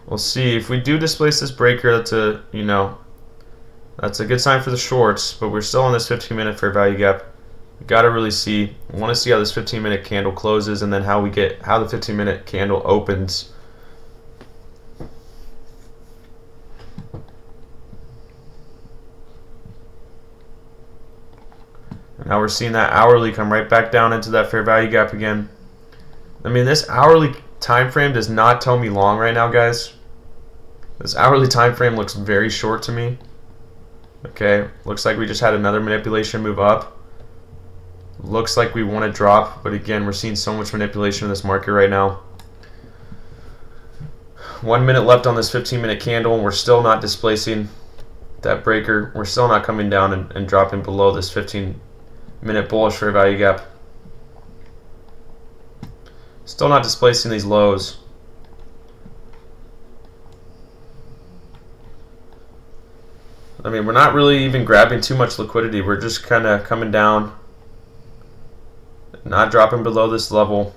We'll see if we do displace this breaker. That's a good sign for the shorts, but we're still on this 15 minute fair value gap. We gotta really see. We want to see how this 15 minute candle closes, and then how the 15 minute candle opens. And now we're seeing that hourly come right back down into that fair value gap again. I mean, this hourly time frame does not tell me long right now, guys. This hourly time frame looks very short to me. Okay, looks like we just had another manipulation move up. Looks like we want to drop, but again, we're seeing so much manipulation in this market right now. 1 minute left on this 15 minute candle, and we're still not displacing that breaker. We're still not coming down and dropping below this 15 minute bullish fair value gap. Still not displacing these lows. I mean, we're not really even grabbing too much liquidity. We're just kind of coming down, not dropping below this level,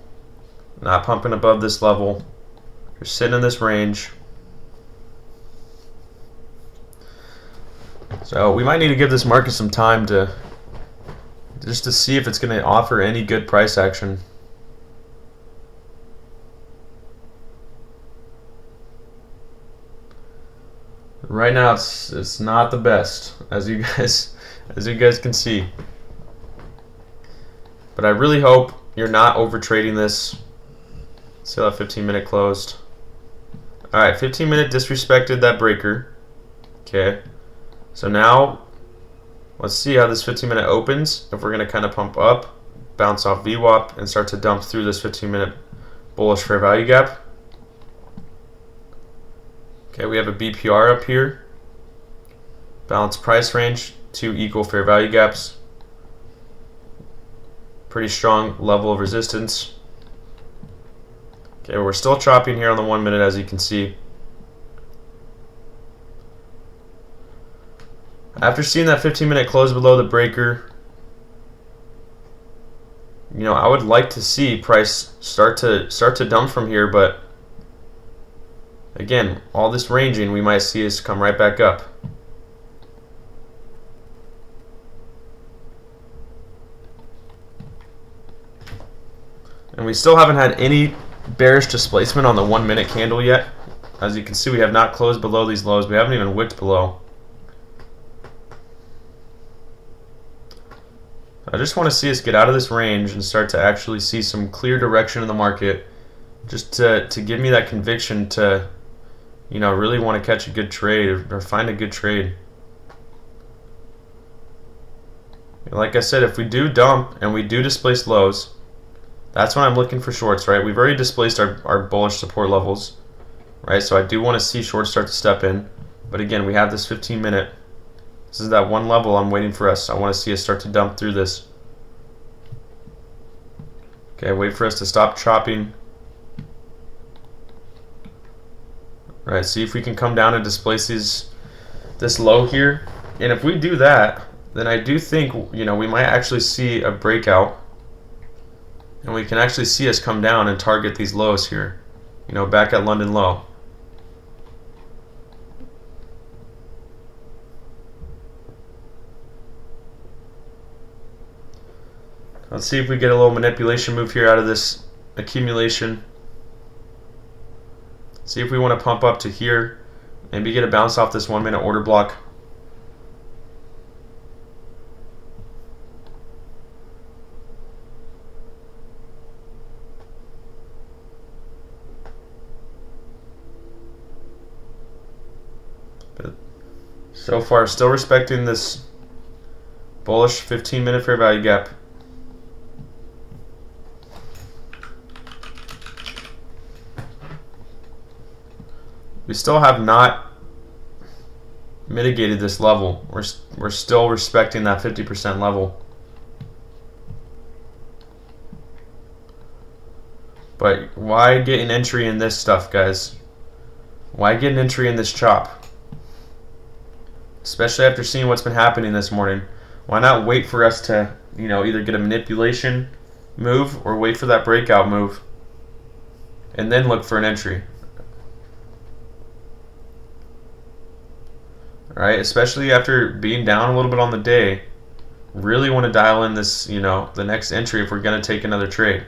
not pumping above this level. We're sitting in this range. So we might need to give this market some time to just to see if it's going to offer any good price action. Right now it's not the best, as you guys can see. But I really hope you're not over trading this. Still have 15-minute closed. Alright, 15-minute disrespected that breaker. Okay. So now let's see how this 15-minute opens. If we're going to kind of pump up, bounce off VWAP, and start to dump through this 15-minute bullish fair value gap. Okay, we have a BPR up here. Balanced price range, 2 equal fair value gaps. Pretty strong level of resistance. Okay, we're still chopping here on the 1 minute, as you can see. After seeing that 15-minute close below the breaker, you know, I would like to see price start to dump from here, but again, all this ranging, we might see us come right back up. And we still haven't had any bearish displacement on the 1 minute candle yet. As you can see, we have not closed below these lows. We haven't even wicked below. I just want to see us get out of this range and start to actually see some clear direction in the market, just to give me that conviction to, you know, really want to catch a good trade or find a good trade. Like I said, if we do dump and we do displace lows, that's when I'm looking for shorts, right? We've already displaced our bullish support levels, right? So I do want to see shorts start to step in. But again, we have this 15-minute. This is that one level I'm waiting for us. I want to see us start to dump through this. Okay, wait for us to stop chopping. All right, see if we can come down and displace this low here. And if we do that, then I do think, you know, we might actually see a breakout. And we can actually see us come down and target these lows here, you know, back at London low. Let's see if we get a little manipulation move here out of this accumulation. See if we want to pump up to here, maybe get a bounce off this 1 minute order block. So far, still respecting this bullish 15-minute fair value gap. We still have not mitigated this level. We're still respecting that 50% level. But why get an entry in this stuff, guys? Why get an entry in this chop? Especially after seeing what's been happening this morning. Why not wait for us to, you know, either get a manipulation move or wait for that breakout move and then look for an entry? Alright, especially after being down a little bit on the day, really want to dial in this, you know, the next entry if we're going to take another trade.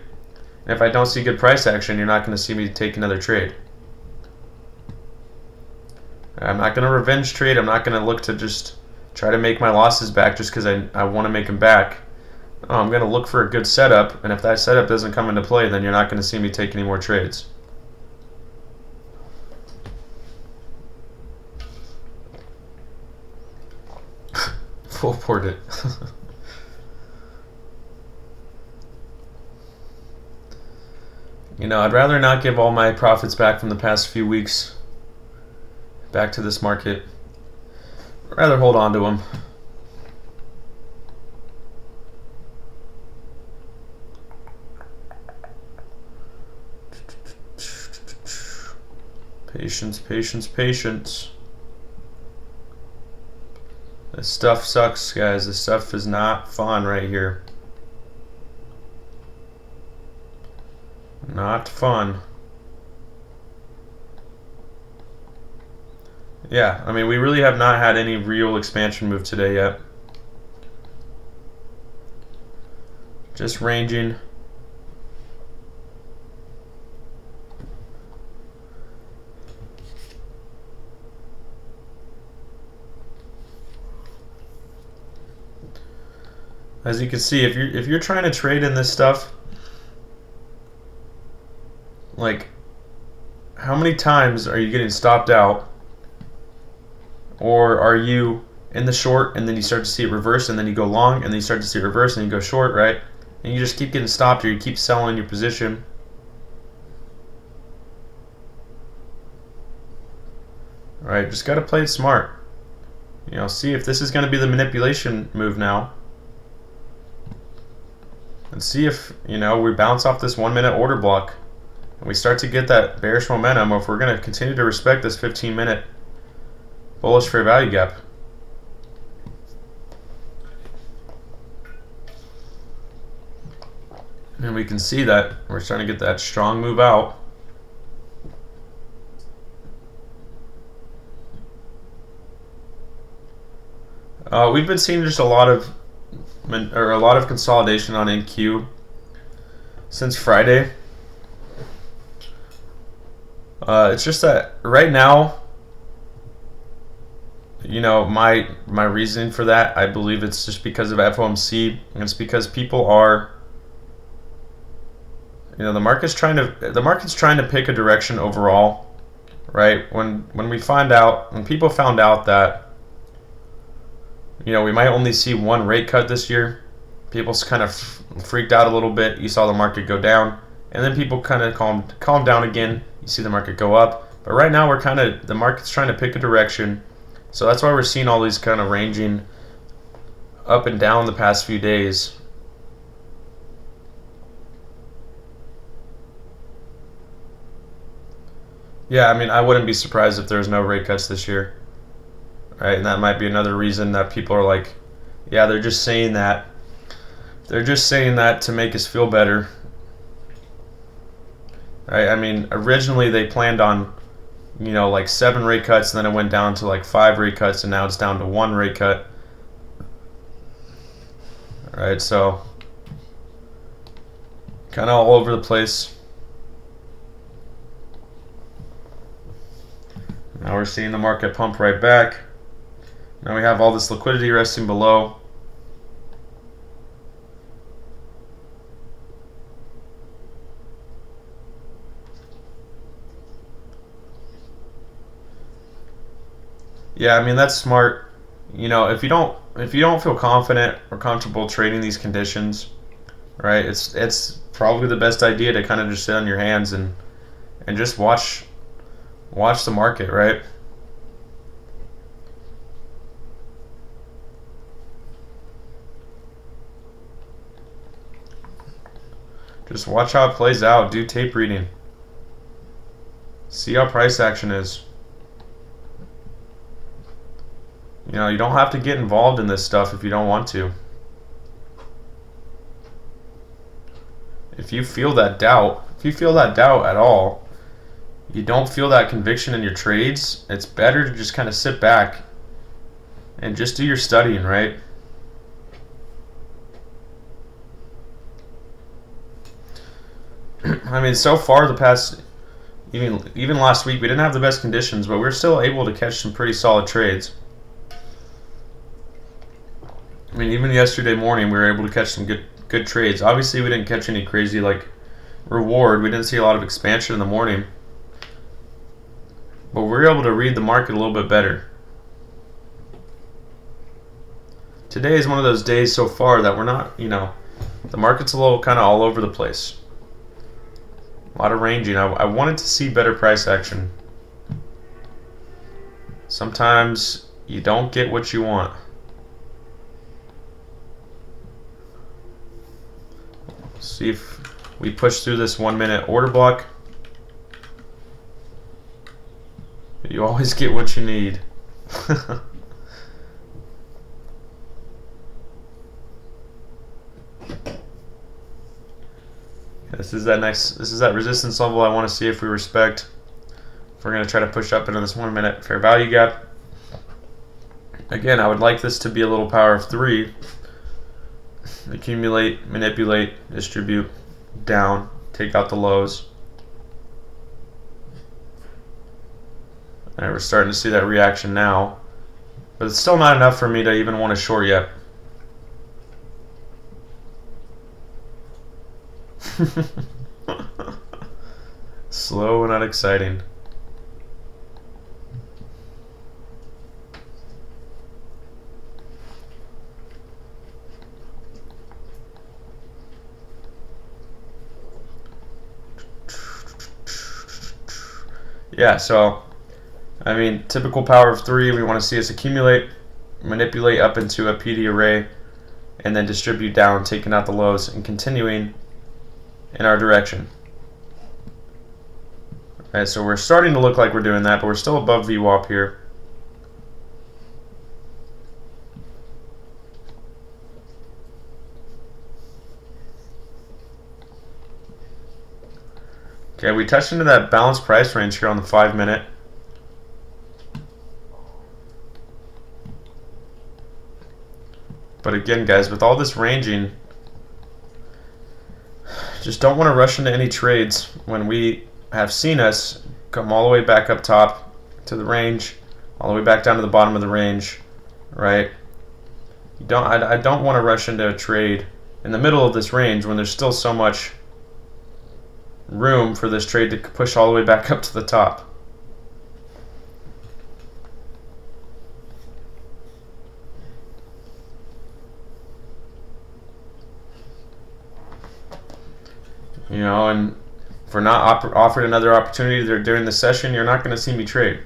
And if I don't see good price action, you're not going to see me take another trade. I'm not going to revenge trade. I'm not going to look to just try to make my losses back just because I want to make them back. I'm going to look for a good setup, and if that setup doesn't come into play, then you're not going to see me take any more trades. Full port it. You know, I'd rather not give all my profits back from the past few weeks back to this market. I'd rather hold on to them. Patience, patience, patience. This stuff sucks, guys. This stuff is not fun right here. Not fun. Yeah, I mean, we really have not had any real expansion move today yet. Just ranging. As you can see, if you're trying to trade in this stuff, like, how many times are you getting stopped out? Or are you in the short and then you start to see it reverse and then you go long and then you start to see it reverse and you go short, right? And you just keep getting stopped or you keep selling your position. All right, just got to play it smart. You know, see if this is going to be the manipulation move now. And see if, you know, we bounce off this 1 minute order block and we start to get that bearish momentum, or if we're going to continue to respect this 15-minute bullish fair value gap. And we can see that we're starting to get that strong move out. We've been seeing just a lot of consolidation on NQ since Friday. It's just that right now, you know, my reasoning for that, I believe it's just because of FOMC, and it's because people are, you know, the market's trying to pick a direction overall, right? When people found out that, you know, we might only see one rate cut this year, people kind of freaked out a little bit. You saw the market go down, and then people kind of calmed down again. You see the market go up, but right now the market's trying to pick a direction, so that's why we're seeing all these kind of ranging up and down the past few days. Yeah, I mean, I wouldn't be surprised if there's no rate cuts this year, right? And that might be another reason that people are like, yeah, they're just saying that to make us feel better. Right? I mean, originally they planned on, you know, like 7 rate cuts, and then it went down to like 5 rate cuts, and now it's down to 1 rate cut. All right, so kind of all over the place. Now we're seeing the market pump right back. Now we have all this liquidity resting below. Yeah, I mean, that's smart. You know, if you don't feel confident or comfortable trading these conditions, right? It's probably the best idea to kind of just sit on your hands and just watch the market, right? Just watch how it plays out. Do tape reading. See how price action is. You know, you don't have to get involved in this stuff if you don't want to. If you feel that doubt at all, you don't feel that conviction in your trades, it's better to just kind of sit back and just do your studying, right? I mean, so far the past, even last week, we didn't have the best conditions, but we were still able to catch some pretty solid trades. I mean, even yesterday morning, we were able to catch some good trades. Obviously, we didn't catch any crazy, like, reward. We didn't see a lot of expansion in the morning. But we were able to read the market a little bit better. Today is one of those days so far that we're not, you know, the market's a little kind of all over the place. A lot of ranging. I wanted to see better price action. Sometimes you don't get what you want. See if we push through this 1 minute order block. You always get what you need. This is that resistance level I want to see if we respect if we're going to try to push up into this 1 minute fair value gap. Again, I would like this to be a little power of 3. Accumulate, manipulate, distribute, down, take out the lows. Alright, we're starting to see that reaction now. But it's still not enough for me to even want to short yet. Slow and not exciting. Yeah, so I mean, typical power of 3, we want to see us accumulate, manipulate up into a PD array, and then distribute down, taking out the lows and continuing in our direction. Alright, so we're starting to look like we're doing that, but we're still above VWAP here. Okay, we touched into that balanced price range here on the 5 minute. But again, guys, with all this ranging, just don't want to rush into any trades when we have seen us come all the way back up top to the range, all the way back down to the bottom of the range, right? I don't want to rush into a trade in the middle of this range when there's still so much room for this trade to push all the way back up to the top. You know, and if we're not offered another opportunity during the session, you're not going to see me trade.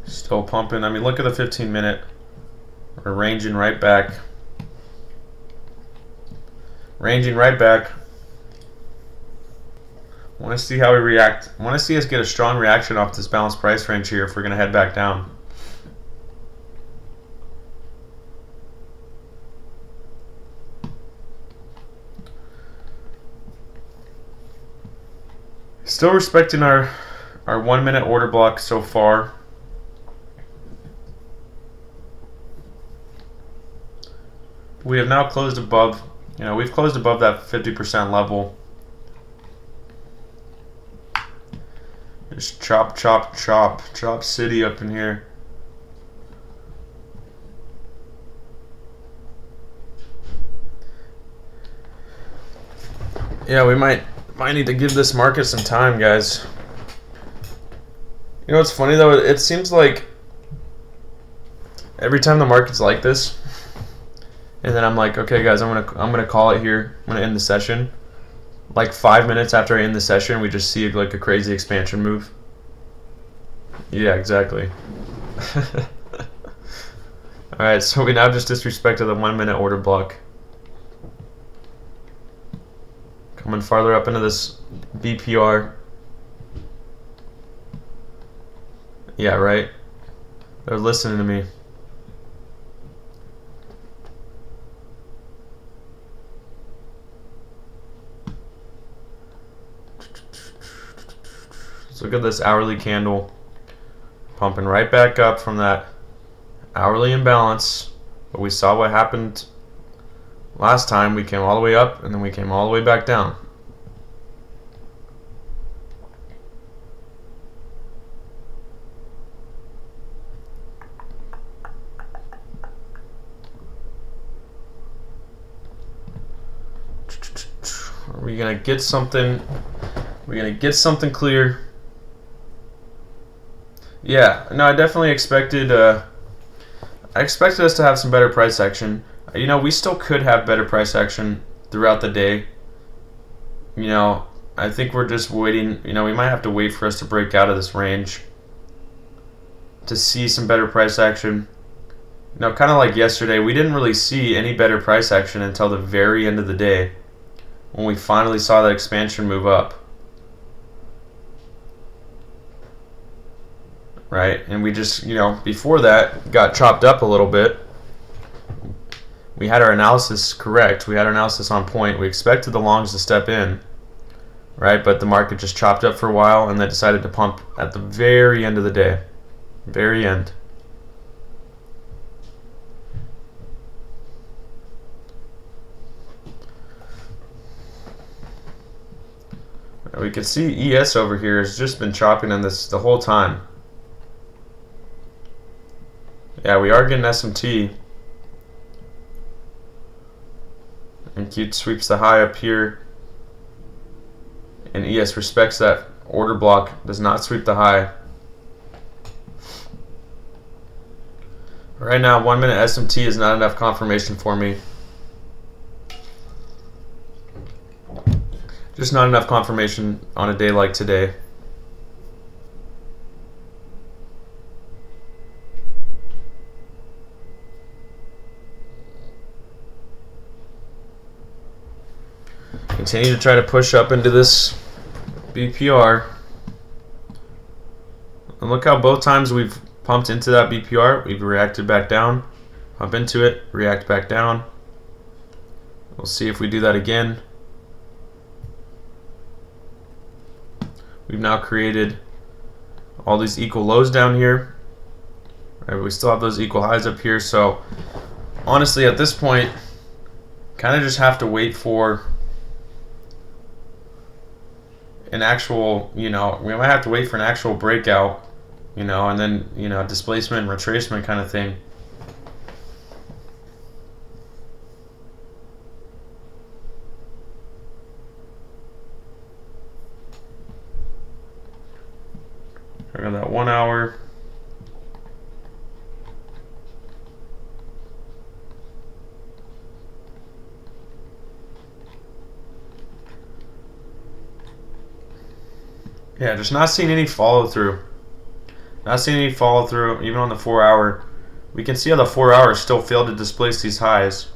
Still pumping. I mean, look at the 15 minute. We're ranging right back. Ranging right back. I want to see how we react. I want to see us get a strong reaction off this balanced price range here if we're going to head back down. Still respecting our 1 minute order block so far. We have now closed above, we've closed above that 50% level. Just chop, chop, chop, chop city up in here. Yeah, we might need to give this market some time, guys. You know what's funny though? It seems like every time the market's like this, and then I'm like, okay, guys, I'm gonna call it here. I'm gonna end the session. Like 5 minutes after I end the session, we just see like a crazy expansion move. Yeah, exactly. Alright, so we now just disrespected the 1 minute order block. Coming farther up into this BPR. Yeah, right? They're listening to me. Let's look at this hourly candle. Pumping right back up from that hourly imbalance. But we saw what happened last time. We came all the way up and then we came all the way back down. Are we gonna get something? We're gonna get something clear. Yeah, no, I definitely expected. I expected us to have some better price action. You know, we still could have better price action throughout the day. You know, I think we're just waiting. You know, we might have to wait for us to break out of this range to see some better price action. You know, kind of like yesterday, we didn't really see any better price action until the very end of the day when we finally saw that expansion move up. Right? And we just, you know, before that got chopped up a little bit. we had our analysis correct. We had our analysis on point. We expected the longs to step in, right? But the market just chopped up for a while and then decided to pump at the very end of the day. Very end. We can see ES over here has just been chopping on this the whole time. Yeah, we are getting SMT. And Qt sweeps the high up here. And ES respects that order block, does not sweep the high. Right now, 1 minute SMT is not enough confirmation for me. Just not enough confirmation on a day like today. Continue to try to push up into this BPR. And look how both times we've pumped into that BPR, we've reacted back down. Pump into it, react back down. We'll see if we do that again. We've now created all these equal lows down here. Right, we still have those equal highs up here. So honestly, at this point, kind of just have to wait for an actual, we might have to wait for an actual breakout, and then, displacement and retracement kind of thing. I got that 1 hour. Yeah, just not seeing any follow through. Not seeing any follow through, even on the 4 hour. We can see how the 4 hours still failed to displace these highs.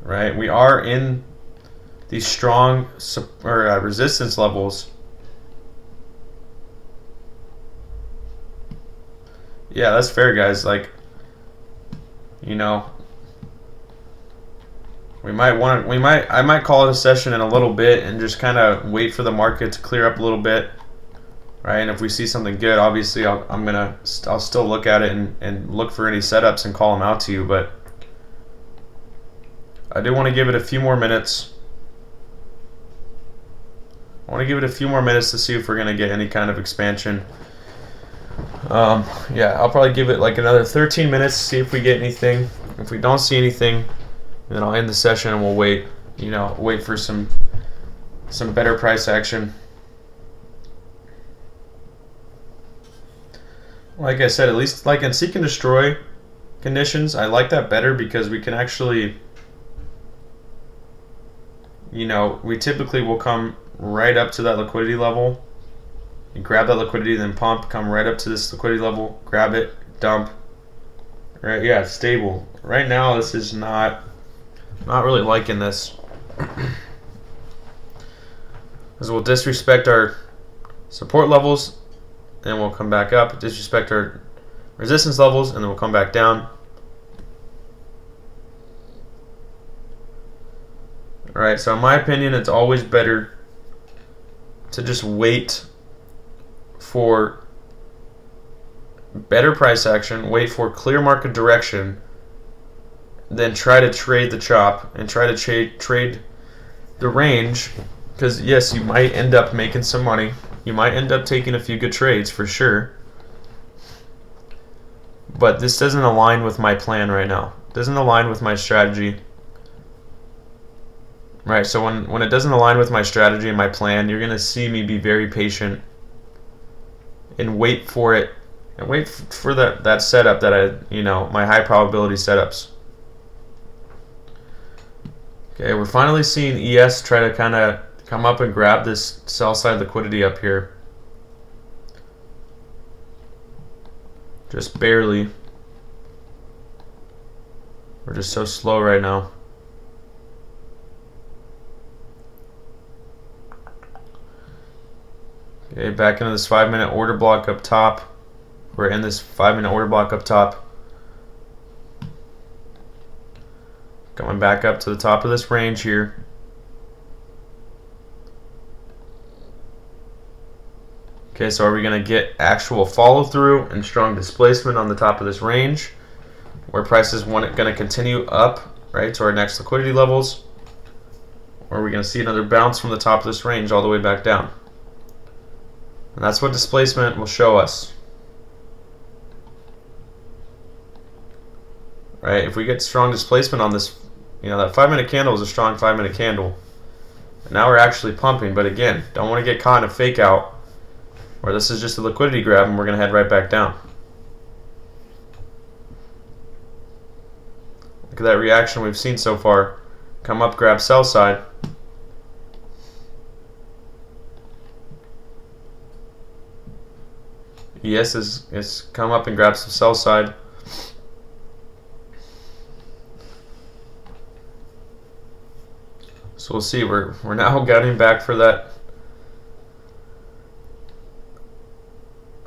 Right, we are in these strong resistance levels. Yeah, that's fair, guys. Like, I might call it a session in a little bit and just kind of wait for the market to clear up a little bit, right? And if we see something good, obviously I'll still look at it and look for any setups and call them out to you. But I do want to give it a few more minutes. I want to give it a few more minutes to see if we're going to get any kind of expansion. Yeah, I'll probably give it like another 13 minutes to see if we get anything. If we don't see anything, then I'll end the session and we'll wait, wait for some better price action. Like I said, at least like in seek and destroy conditions, I like that better because we can actually, we typically will come right up to that liquidity level. You grab that liquidity, then pump, come right up to this liquidity level, grab it, dump. Right? Yeah, it's stable. Right now, this is not really liking this. Because we'll disrespect our support levels, and we'll come back up. Disrespect our resistance levels, and then we'll come back down. All right. So in my opinion, it's always better to just wait for better price action, wait for clear market direction, then try to trade the chop and try to trade the range. Because yes, you might end up making some money. You might end up taking a few good trades for sure. But this doesn't align with my plan right now. It doesn't align with my strategy. Right, so when it doesn't align with my strategy and my plan, you're going to see me be very patient and wait for it, and wait for that setup that my high probability setups. Okay, we're finally seeing ES try to kind of come up and grab this sell side liquidity up here. Just barely. We're just so slow right now. Okay, back into this 5-minute order block up top. We're in this 5-minute order block up top. Going back up to the top of this range here. Okay, so are we going to get actual follow through and strong displacement on the top of this range, where prices want it going to continue up, right, to our next liquidity levels? Or are we going to see another bounce from the top of this range all the way back down? And that's what displacement will show us. Right, if we get strong displacement on this, that 5-minute candle is a strong 5-minute candle. And now we're actually pumping, but again, don't want to get caught in a fake out where this is just a liquidity grab and we're going to head right back down. Look at that reaction we've seen so far. Come up, grab sell side. ES is come up and grab some sell side. So we'll see. We're now getting back for that.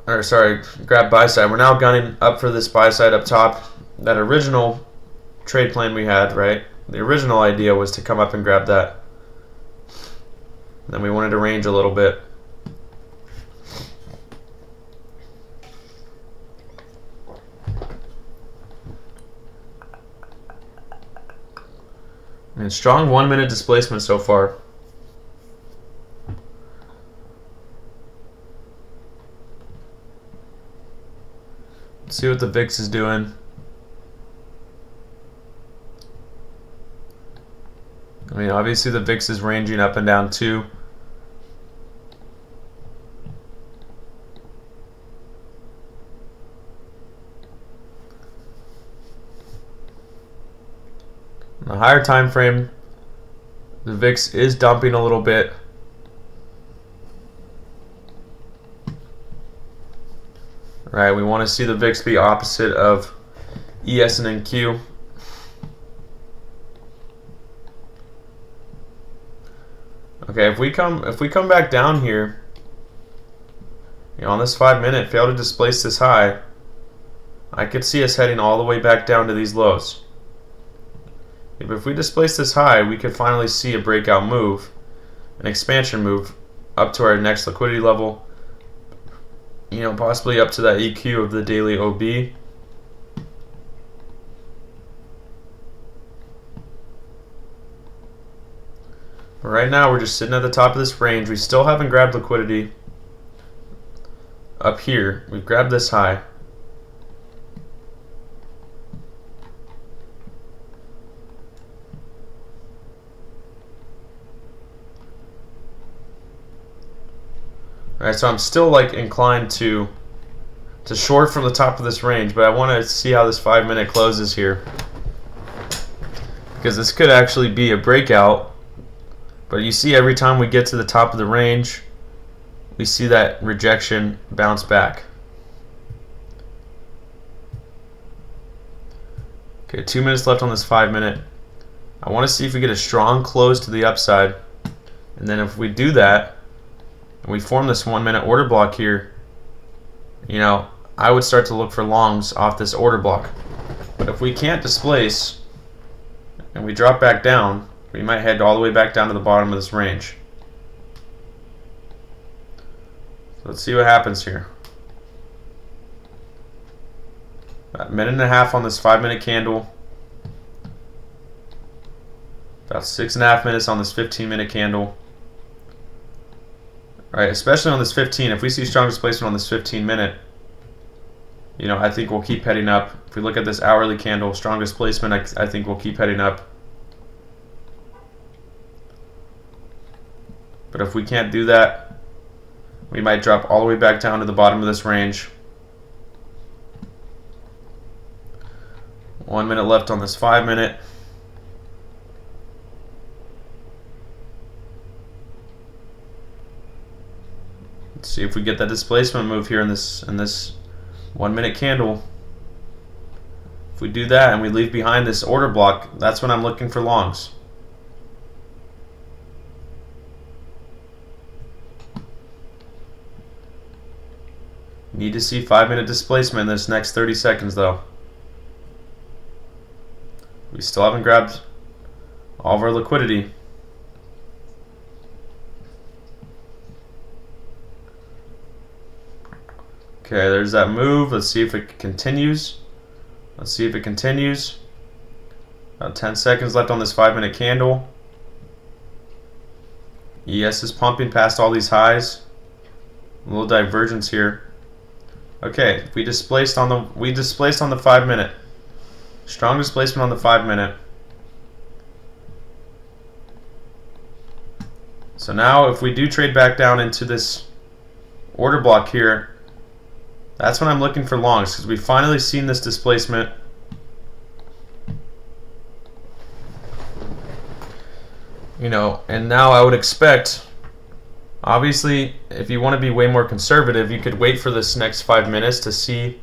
Or sorry, grab buy side. We're now gunning up for this buy side up top. That original trade plan we had, right? The original idea was to come up and grab that. Then we wanted to range a little bit. And strong 1-minute displacement so far. Let's see what the VIX is doing. I mean, obviously the VIX is ranging up and down too. On the higher time frame, the VIX is dumping a little bit. Right, we want to see the VIX be opposite of ES and NQ. Okay, if we come back down here, on this 5-minute, fail to displace this high, I could see us heading all the way back down to these lows. If we displace this high, we could finally see a breakout move, an expansion move, up to our next liquidity level. Possibly up to that EQ of the daily OB. But right now, we're just sitting at the top of this range. We still haven't grabbed liquidity up here. We've grabbed this high. Alright, so I'm still inclined to short from the top of this range, but I want to see how this 5-minute closes here, because this could actually be a breakout. But you see, every time we get to the top of the range, we see that rejection bounce back. Okay, 2 minutes left on this 5-minute. I want to see if we get a strong close to the upside, and then if we do that, and we form this 1-minute order block here, I would start to look for longs off this order block. But if we can't displace and we drop back down, we might head all the way back down to the bottom of this range. So let's see what happens here. About 1.5 minutes on this 5-minute candle. About 6.5 minutes on this 15-minute candle. Right, especially on this 15. If we see strong displacement on this 15-minute, I think we'll keep heading up. If we look at this hourly candle, strong displacement, I think we'll keep heading up. But if we can't do that, we might drop all the way back down to the bottom of this range. 1 minute left on this 5-minute. Let's see if we get that displacement move here in this 1-minute candle. If we do that and we leave behind this order block, that's when I'm looking for longs. Need to see 5-minute displacement in this next 30 seconds though. We still haven't grabbed all of our liquidity. Okay, there's that move. Let's see if it continues. Let's see if it continues. About 10 seconds left on this 5-minute candle. ES is pumping past all these highs. A little divergence here. Okay, we displaced on the 5-minute. Strong displacement on the 5-minute. So now if we do trade back down into this order block here, that's when I'm looking for longs, because we've finally seen this displacement. You know, and now I would expect, obviously, if you want to be way more conservative, you could wait for this next 5 minutes to see,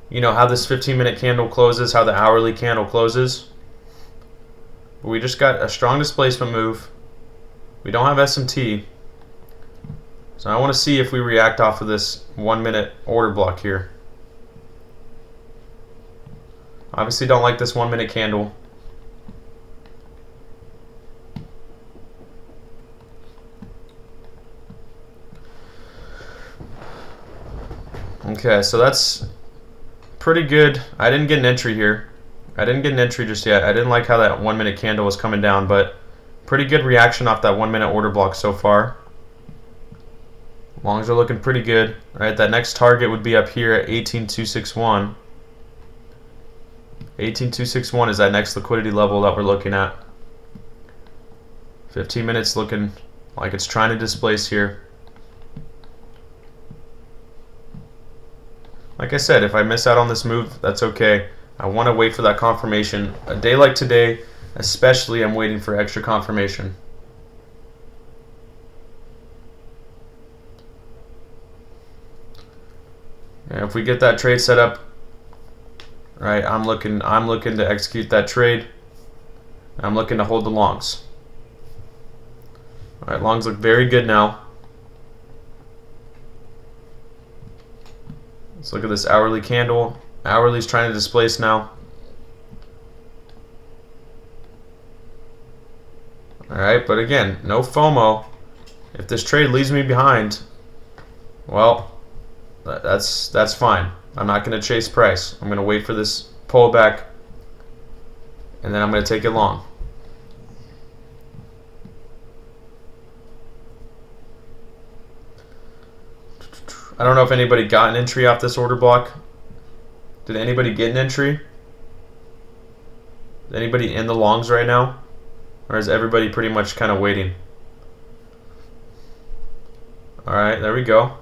you know, how this 15-minute candle closes, how the hourly candle closes. But we just got a strong displacement move. We don't have SMT. So I want to see if we react off of this 1-minute order block here. Obviously don't like this 1-minute candle. Okay, so that's pretty good. I didn't get an entry here. I didn't get an entry just yet. I didn't like how that 1-minute candle was coming down, but pretty good reaction off that 1-minute order block so far. Longs are looking pretty good. All right, that next target would be up here at 18,261. 18,261 is that next liquidity level that we're looking at. 15 minutes looking like it's trying to displace here. Like I said, if I miss out on this move, that's okay. I want to wait for that confirmation. A day like today, especially, I'm waiting for extra confirmation. And if we get that trade set up, right, I'm looking to execute that trade. I'm looking to hold the longs. All right, longs look very good now. Let's look at this hourly candle. Hourly's trying to displace now. All right, but again, no FOMO. If this trade leaves me behind, well, that's fine. I'm not going to chase price. I'm going to wait for this pullback, and then I'm going to take it long. I don't know if anybody got an entry off this order block. Did anybody get an entry? Is anybody in the longs right now? Or is everybody pretty much kind of waiting? Alright, there we go.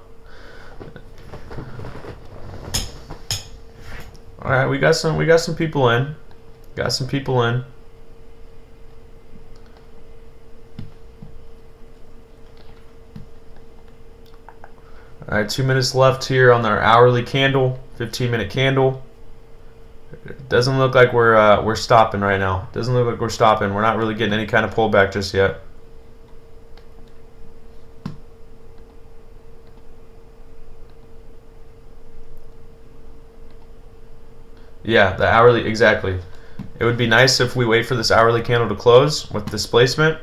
Alright, we got some people in. Got some people in. Alright, 2 minutes left here on our hourly candle, 15-minute candle. It doesn't look like we're stopping right now. Doesn't look like we're stopping. We're not really getting any kind of pullback just yet. Yeah, the hourly, exactly. It would be nice if we wait for this hourly candle to close with displacement.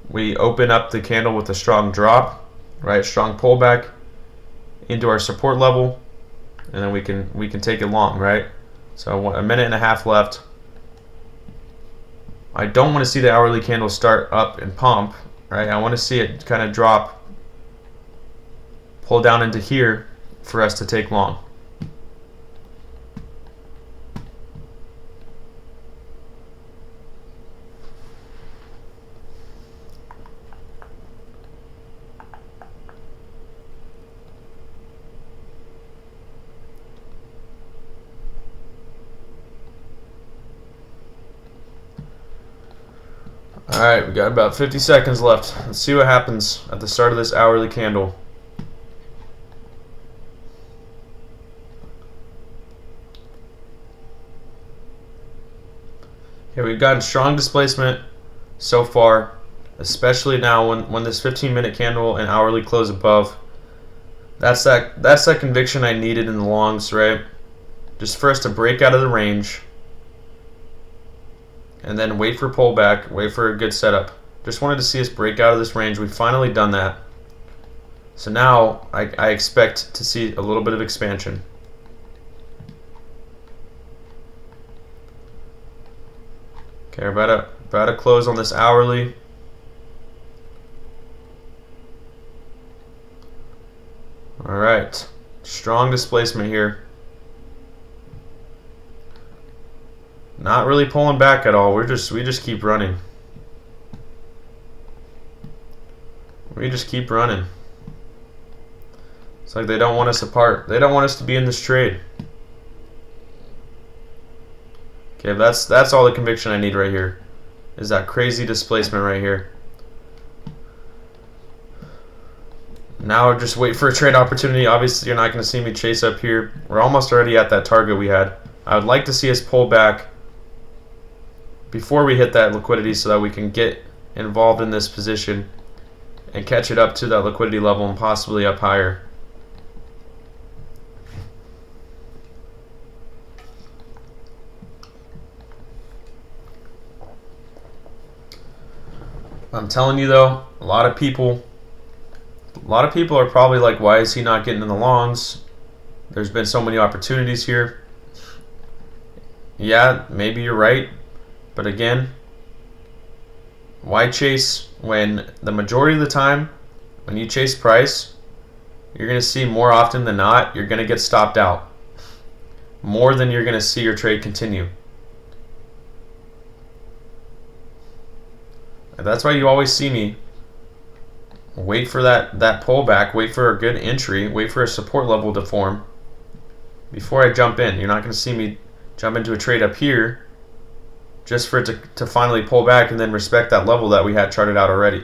We open up the candle with a strong drop, right? Strong pullback into our support level, and then we can take it long, right? So a minute and a half left. I don't want to see the hourly candle start up and pump, right? I want to see it kind of drop, pull down into here for us to take long. Alright, we got about 50 seconds left. Let's see what happens at the start of this hourly candle. Okay, we've gotten strong displacement so far, especially now when this 15-minute candle and hourly close above. That's that conviction I needed in the longs, right? Just for us to break out of the range and then wait for pullback, wait for a good setup. Just wanted to see us break out of this range. We've finally done that. So now I expect to see a little bit of expansion. Okay, we're about to close on this hourly. All right, strong displacement here. Not really pulling back at all. We just keep running. We just keep running. It's like they don't want us apart. They don't want us to be in this trade. Okay, that's all the conviction I need right here. Is that crazy displacement right here. Now just wait for a trade opportunity. Obviously, you're not going to see me chase up here. We're almost already at that target we had. I would like to see us pull back before we hit that liquidity so that we can get involved in this position and catch it up to that liquidity level and possibly up higher. I'm telling you though, a lot of people are probably like, why is he not getting in the longs? There's been so many opportunities here. Yeah, maybe you're right. But again, why chase when the majority of the time, when you chase price, you're going to see more often than not, you're going to get stopped out. More than you're going to see your trade continue. And that's why you always see me wait for that pullback, wait for a good entry, wait for a support level to form before I jump in. You're not going to see me jump into a trade up here just for it to finally pull back and then respect that level that we had charted out already.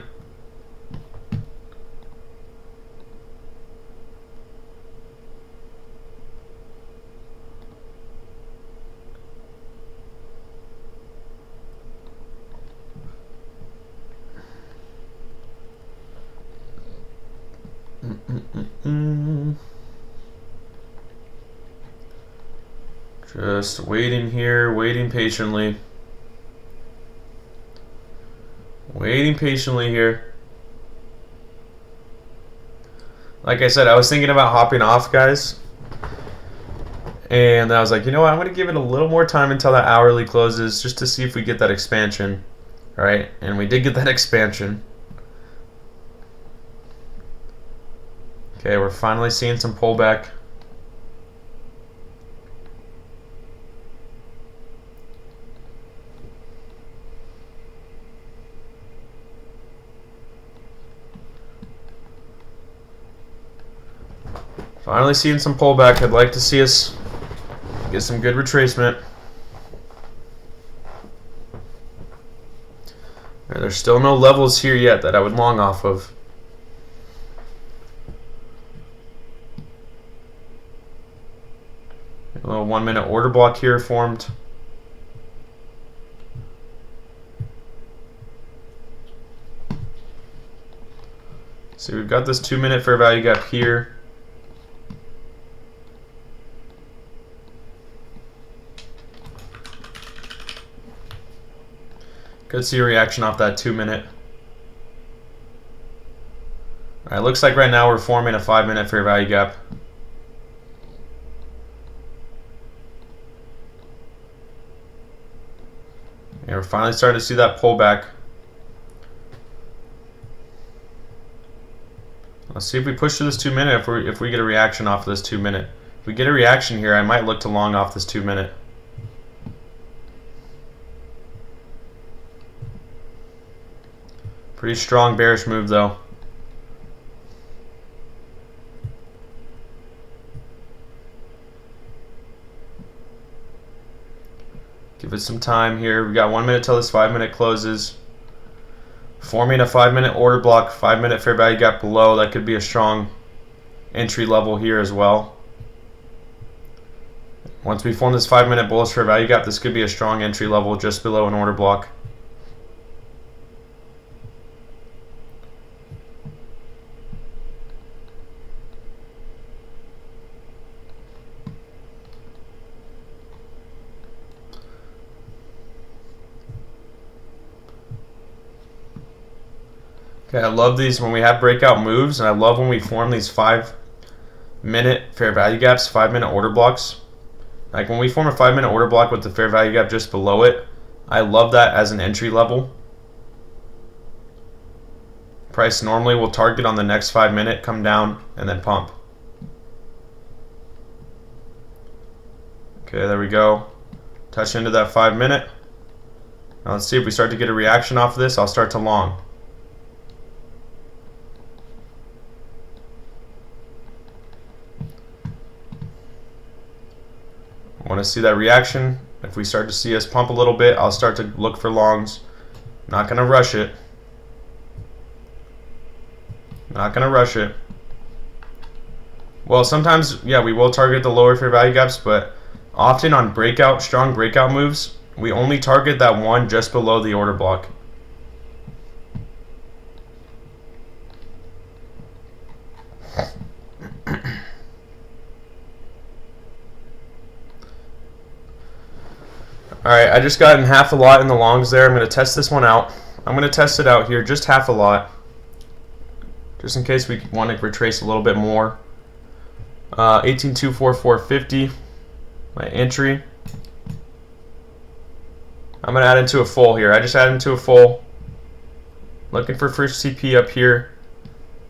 Just waiting here, waiting patiently. Waiting patiently here. Like I said, I was thinking about hopping off, guys. And I was like, you know what? I'm going to give it a little more time until that hourly closes just to see if we get that expansion. All right? And we did get that expansion. Okay, we're finally seeing some pullback. Finally seeing some pullback. I'd like to see us get some good retracement. There's still no levels here yet that I would long off of. A little 1 minute order block here formed. So we've got this 2 minute fair value gap here. Could see a reaction off that 2 minute. Alright, looks like right now we're forming a 5 minute fair value gap. And we're finally starting to see that pullback. Let's see if we push to this 2 minute, if we get a reaction off this 2 minute. If we get a reaction here, I might look to long off this 2 minute. Pretty strong bearish move though. Give it some time here. We got 1 minute till this 5 minute closes. Forming a 5 minute order block, 5 minute fair value gap below. That could be a strong entry level here as well. Once we form this 5 minute bullish fair value gap, this could be a strong entry level just below an order block. Okay, I love these when we have breakout moves, and I love when we form these 5-minute fair value gaps, 5-minute order blocks. Like when we form a 5-minute order block with the fair value gap just below it, I love that as an entry level. Price normally will target on the next 5-minute, come down, and then pump. Okay, there we go. Touch into that 5-minute. Now let's see if we start to get a reaction off of this. I'll start to long. I want to see that reaction. If we start to see us pump a little bit, I'll start to look for longs. Not going to rush it. Not going to rush it. Well, sometimes, yeah, we will target the lower fair value gaps, but often on breakout, strong breakout moves, we only target that one just below the order block. Alright, I just got in half a lot in the longs there. I'm going to test this one out. I'm going to test it out here, just half a lot. Just in case we want to retrace a little bit more. 18,244.50, my entry. I'm going to add into a full here. I just added into a full. Looking for first TP up here.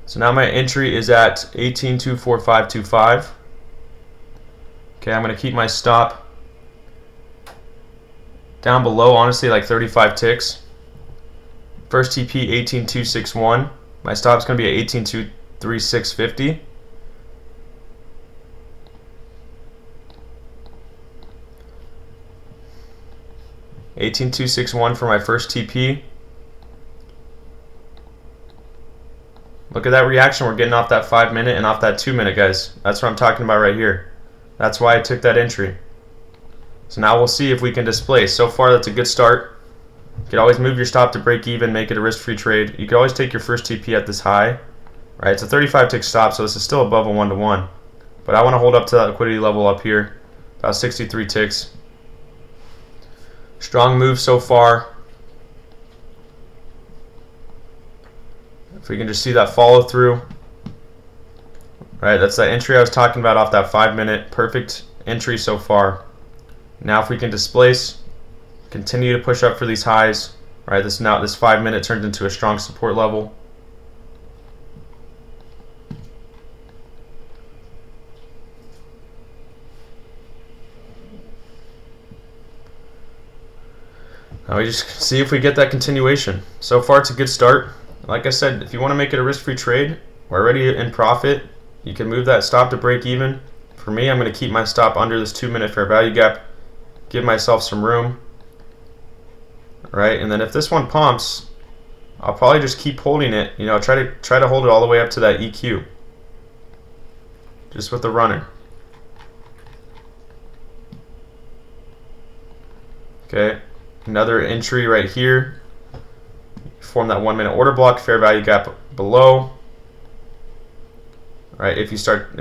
So now my entry is at 18,245.25. Okay, I'm going to keep my stop down below, honestly, like 35 ticks. First TP 18,261. My stop's going to be at 18,236.50. $18,261 for my first TP. Look at that reaction we're getting off that 5-minute and off that 2-minute, guys. That's what I'm talking about right here. That's why I took that entry. So now we'll see if we can displace. So far, that's a good start. You can always move your stop to break even, make it a risk-free trade. You can always take your first TP at this high. Right? It's a 35-tick stop, so this is still above a 1-to-1. But I want to hold up to that liquidity level up here, about 63 ticks. Strong move so far. If we can just see that follow through. Right, that's that entry I was talking about off that 5-minute. Perfect entry so far. Now if we can displace, continue to push up for these highs. Right, this 5-minute turned into a strong support level. Now we just see if we get that continuation. So far it's a good start. Like I said, if you want to make it a risk-free trade, we're already in profit. You can move that stop to break even. For me, I'm going to keep my stop under this 2-minute fair value gap. Give myself some room. Right, and then if this one pumps, I'll probably just keep holding it. You know, try to hold it all the way up to that EQ. Just with the runner. Okay, another entry right here. Form that 1-minute order block, fair value gap below. Right, if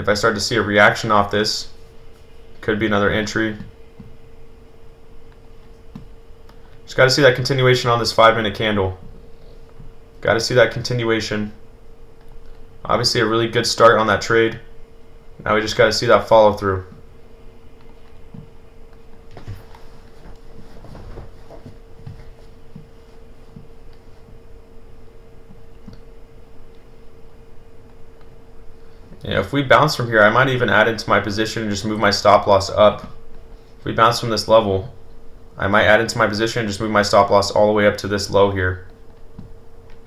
I start to see a reaction off this, could be another entry. Just got to see that continuation on this 5-minute candle. Got to see that continuation. Obviously a really good start on that trade. Now we just got to see that follow through. Yeah, if we bounce from here, I might even add into my position and just move my stop loss up. If we bounce from this level, I might add into my position and just move my stop loss all the way up to this low here.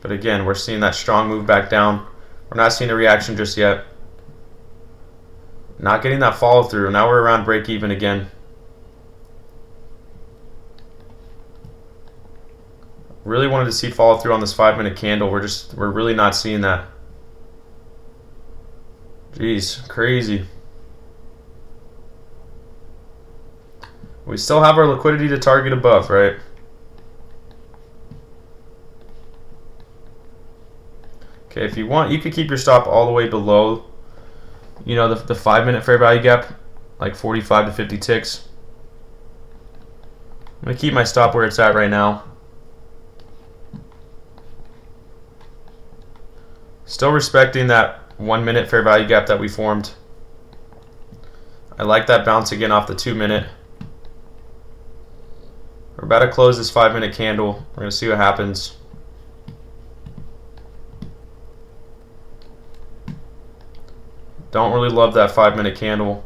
But again, we're seeing that strong move back down. We're not seeing a reaction just yet. Not getting that follow through. Now we're around break even again. Really wanted to see follow through on this 5-minute candle. We're really not seeing that. Jeez, crazy. We still have our liquidity to target above, right? Okay, if you want, you could keep your stop all the way below, you know, the 5-minute fair value gap, like 45 to 50 ticks. I'm going to keep my stop where it's at right now. Still respecting that 1 minute fair value gap that we formed. I like that bounce again off the 2 minute. We're about to close this 5 minute candle. We're going to see what happens. Don't really love that 5 minute candle.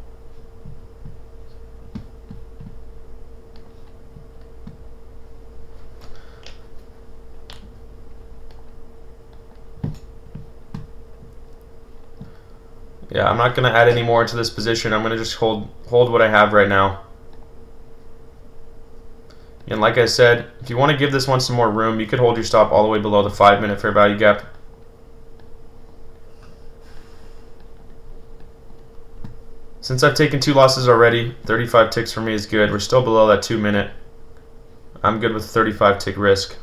Yeah, I'm not going to add any more to this position. I'm going to just hold what I have right now. And like I said, if you want to give this one some more room, you could hold your stop all the way below the 5 minute fair value gap. Since I've taken 2 losses already, 35 ticks for me is good. We're still below that 2 minute. I'm good with 35 tick risk.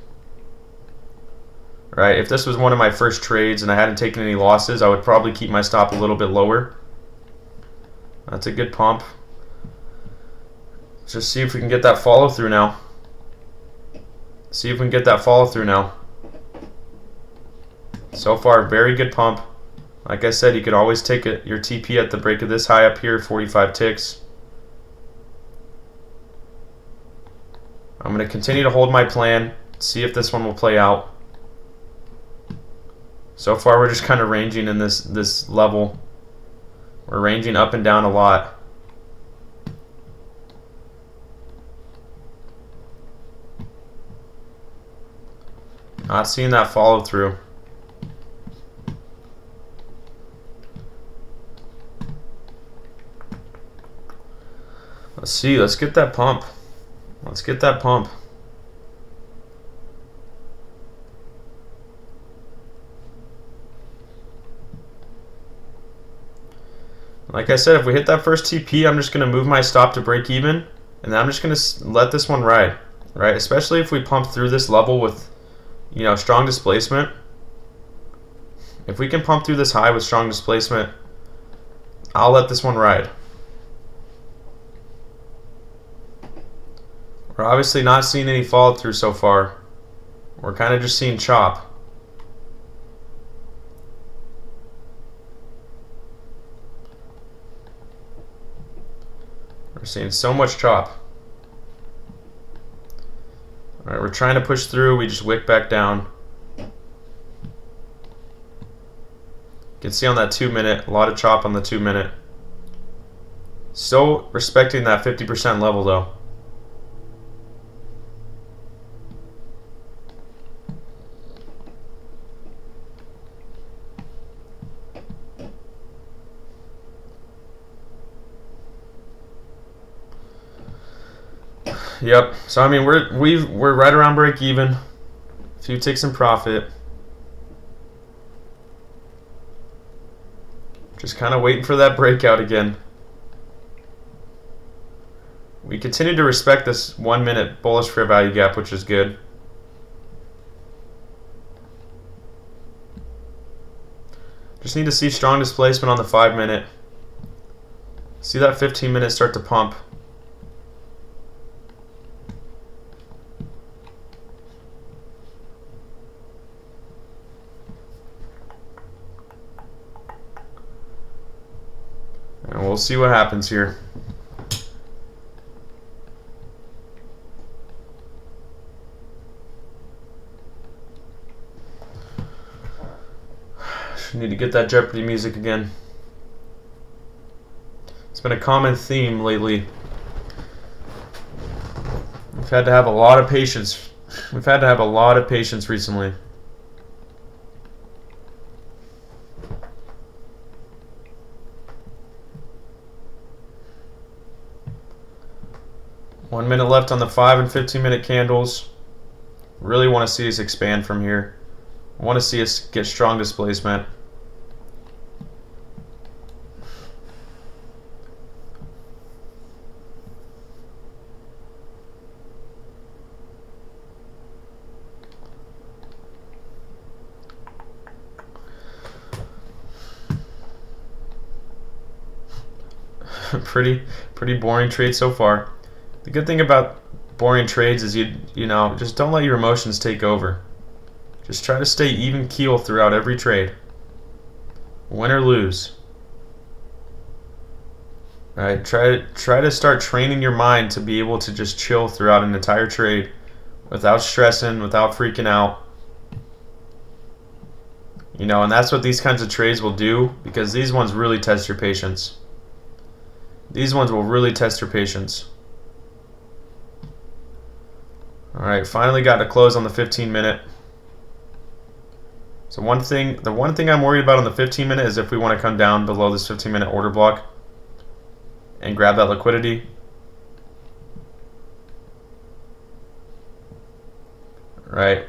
Right, if this was one of my first trades and I hadn't taken any losses, I would probably keep my stop a little bit lower. That's a good pump. Let's just see if we can get that follow through now. See if we can get that follow through now. So far, very good pump. Like I said, you could always take your TP at the break of this high up here, 45 ticks. I'm going to continue to hold my plan, see if this one will play out. So far, we're just kind of ranging in this level. We're ranging up and down a lot. Not seeing that follow through. Let's see. Let's get that pump. Let's get that pump. Like I said, if we hit that first TP, I'm just going to move my stop to break even, and then I'm just going to let this one ride, right? Especially if we pump through this level with, strong displacement. If we can pump through this high with strong displacement, I'll let this one ride. We're obviously not seeing any follow through so far. We're kind of just seeing chop. We're seeing so much chop. Alright, we're trying to push through. We just wick back down. You can see on that 2 minute, a lot of chop on the 2 minute. Still respecting that 50% level though. Yep. So I mean, we're right around break even. A few ticks in profit. Just kind of waiting for that breakout again. We continue to respect this 1 minute bullish fair value gap, which is good. Just need to see strong displacement on the 5 minute. See that 15 minute start to pump. And we'll see what happens here. Need to get that Jeopardy music again. It's been a common theme lately. We've had to have a lot of patience. We've had to have a lot of patience recently. One minute left on the 5 and 15 minute candles. Really want to see us expand from here. I want to see us get strong displacement. Pretty boring trade so far. The good thing about boring trades is you just don't let your emotions take over. Just try to stay even keel throughout every trade. Win or lose. All right, try to start training your mind to be able to just chill throughout an entire trade without stressing, without freaking out. You know, and that's what these kinds of trades will do, because these ones really test your patience. These ones will really test your patience. All right, finally got to close on the 15-minute. So the one thing I'm worried about on the 15-minute is if we want to come down below this 15-minute order block and grab that liquidity. Right,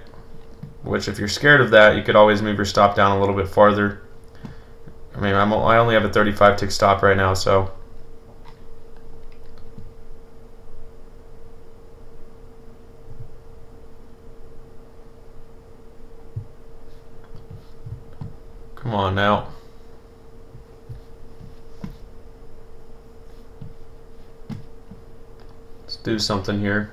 which if you're scared of that, you could always move your stop down a little bit farther. I mean, I only have a 35 tick stop right now, so. Come on now. Let's do something here.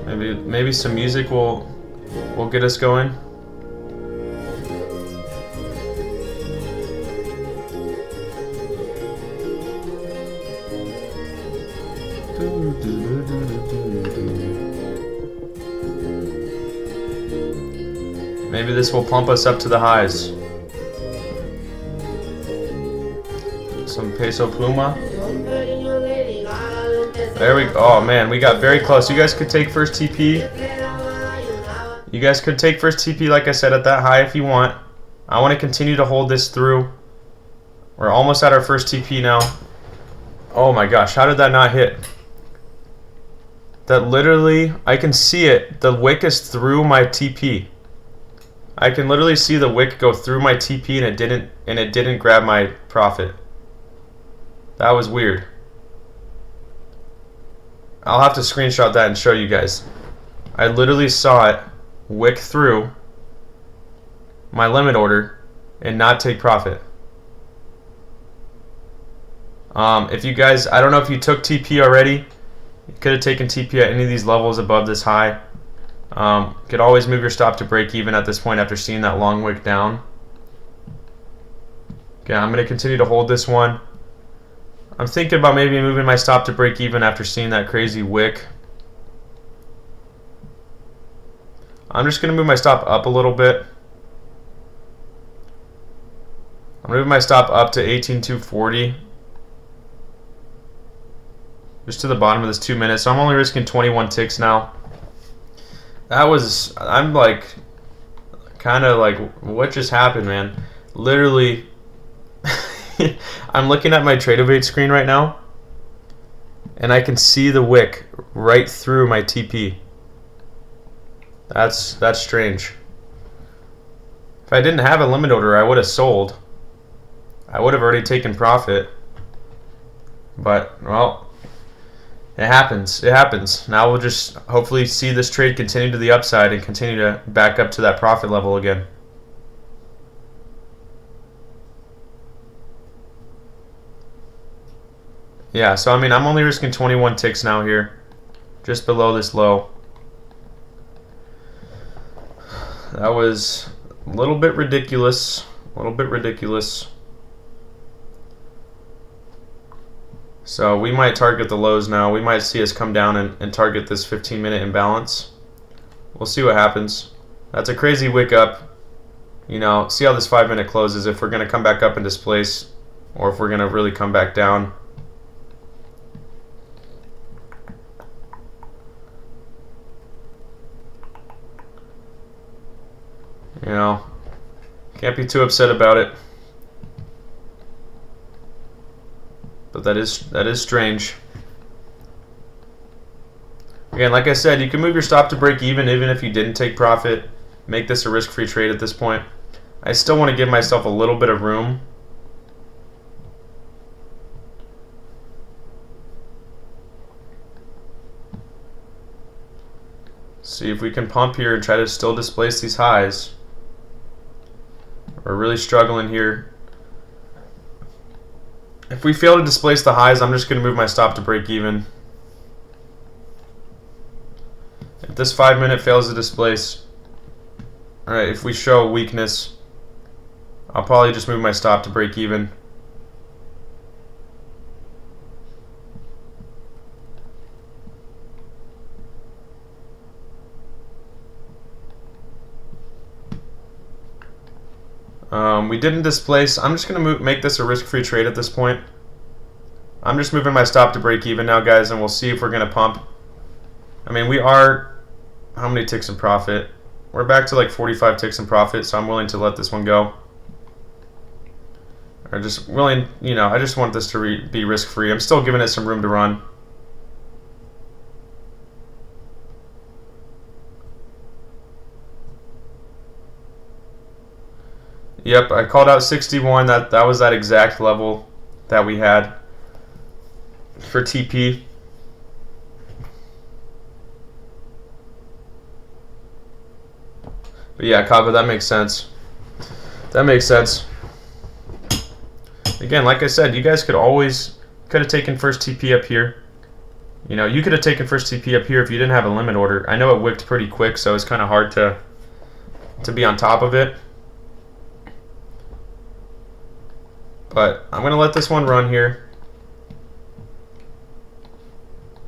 Maybe some music will get us going. Maybe this will pump us up to the highs. Some peso pluma. There we go. Oh man, we got very close. You guys could take first TP. You guys could take first TP, like I said, at that high if you want. I want to continue to hold this through. We're almost at our first TP now. Oh my gosh, how did that not hit? That literally, I can see it. The wick is through my TP. I can literally see the wick go through my TP and it didn't grab my profit. That was weird. I'll have to screenshot that and show you guys. I literally saw it wick through my limit order and not take profit. If you guys, I don't know if you took TP already. You could have taken TP at any of these levels above this high. Could always move your stop to break even at this point after seeing that long wick down. Okay, I'm going to continue to hold this one. I'm thinking about maybe moving my stop to break even after seeing that crazy wick. I'm just going to move my stop up a little bit. I'm moving my stop up to 18,240. Just to the bottom of this 2 minutes. So I'm only risking 21 ticks now. I'm like, kind of like, what just happened, man? Literally, I'm looking at my Tradeovate screen right now, and I can see the wick right through my TP. That's strange. If I didn't have a limit order, I would have sold. I would have already taken profit. But, well, it happens. It happens. Now we'll just hopefully see this trade continue to the upside and continue to back up to that profit level again. Yeah, so I mean, I'm only risking 21 ticks now here, just below this low. That was a little bit ridiculous. A little bit ridiculous. So we might target the lows now. We might see us come down and target this 15-minute imbalance. We'll see what happens. That's a crazy wick up. You know, see how this 5-minute closes, if we're going to come back up and displace, or if we're going to really come back down. You know, can't be too upset about it. But that is strange. Again, like I said, you can move your stop to break even if you didn't take profit. Make this a risk-free trade at this point. I still want to give myself a little bit of room. See if we can pump here and try to still displace these highs. We're really struggling here. If we fail to displace the highs, I'm just going to move my stop to break even. If this 5 minute fails to displace, alright, if we show weakness, I'll probably just move my stop to break even. We didn't displace. I'm just going to make this a risk-free trade at this point. I'm just moving my stop to break even now, guys, and we'll see if we're going to pump. I mean, we are... How many ticks in profit? We're back to like 45 ticks in profit, so I'm willing to let this one go. Or just willing, you know, I just want this to be risk-free. I'm still giving it some room to run. Yep, I called out 61. That was that exact level that we had for TP. But yeah, Kava, that makes sense. That makes sense. Again, like I said, you guys could have taken first TP up here. You know, you could have taken first TP up here if you didn't have a limit order. I know it wicked pretty quick, so it's kind of hard to be on top of it. But I'm going to let this one run here.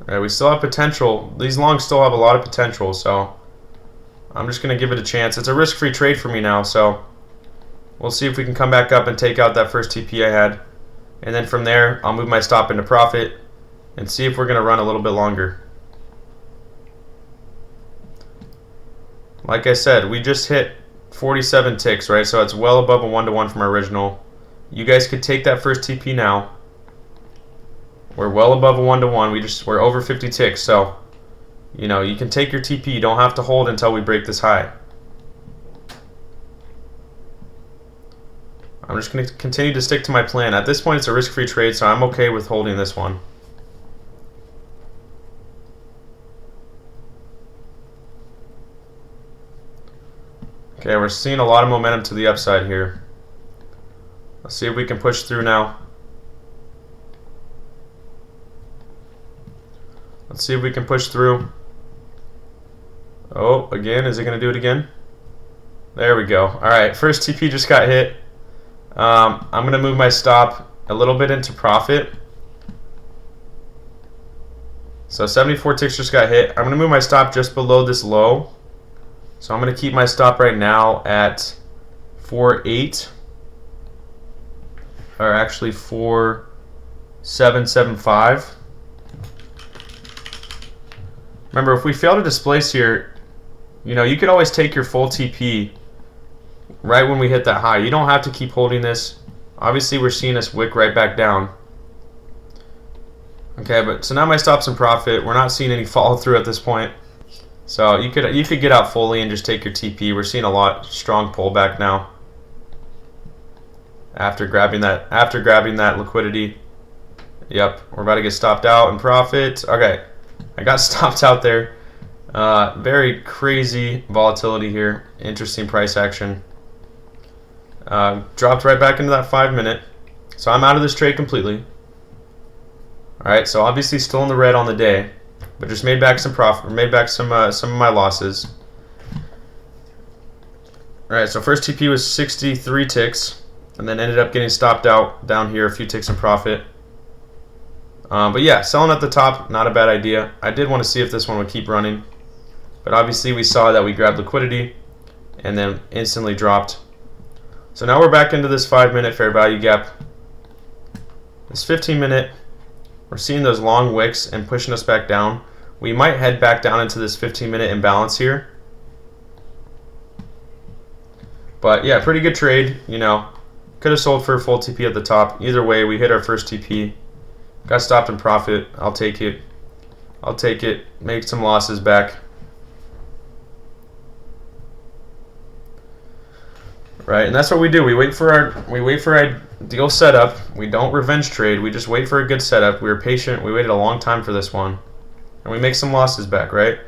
Alright, we still have potential. These longs still have a lot of potential, so I'm just going to give it a chance. It's a risk-free trade for me now, so we'll see if we can come back up and take out that first TP I had. And then from there, I'll move my stop into profit and see if we're going to run a little bit longer. Like I said, we just hit 47 ticks, right? So it's well above a 1-to-1 from our original. You guys could take that first TP now. We're well above a 1-to-1. We're over 50 ticks, so you know, you can take your TP. You don't have to hold until we break this high. I'm just going to continue to stick to my plan. At this point, it's a risk-free trade, so I'm okay with holding this one. Okay, we're seeing a lot of momentum to the upside here. Let's see if we can push through now. Let's see if we can push through. Oh, again, is it going to do it again? There we go. Alright, first TP just got hit. I'm going to move my stop a little bit into profit. So 74 ticks just got hit. I'm going to move my stop just below this low. So I'm going to keep my stop right now at 4.8. Or actually 4.775. Remember, if we fail to displace here, you know, you could always take your full TP right when we hit that high. You don't have to keep holding this. Obviously, we're seeing us wick right back down. Okay, but so now my stop's in profit. We're not seeing any follow through at this point. So you could get out fully and just take your TP. We're seeing a lot strong pullback now. After grabbing that liquidity. Yep, we're about to get stopped out in profit. Okay, I got stopped out there. Very crazy volatility here. Interesting price action. Dropped right back into that 5 minute. So I'm out of this trade completely. Alright, so obviously still in the red on the day, but just made back some profit, made back some of my losses. Alright, so first TP was 63 ticks, and then ended up getting stopped out down here, a few ticks in profit. But yeah, selling at the top, not a bad idea. I did want to see if this one would keep running, but obviously we saw that we grabbed liquidity and then instantly dropped. So now we're back into this 5 minute fair value gap. This 15 minute, we're seeing those long wicks and pushing us back down. We might head back down into this 15 minute imbalance here. But yeah, pretty good trade, you know. Could have sold for a full TP at the top. Either way, we hit our first TP. Got stopped in profit. I'll take it. I'll take it. Make some losses back. Right, and that's what we do. We wait for our deal setup. We don't revenge trade. We just wait for a good setup. We were patient. We waited a long time for this one, and we make some losses back, right?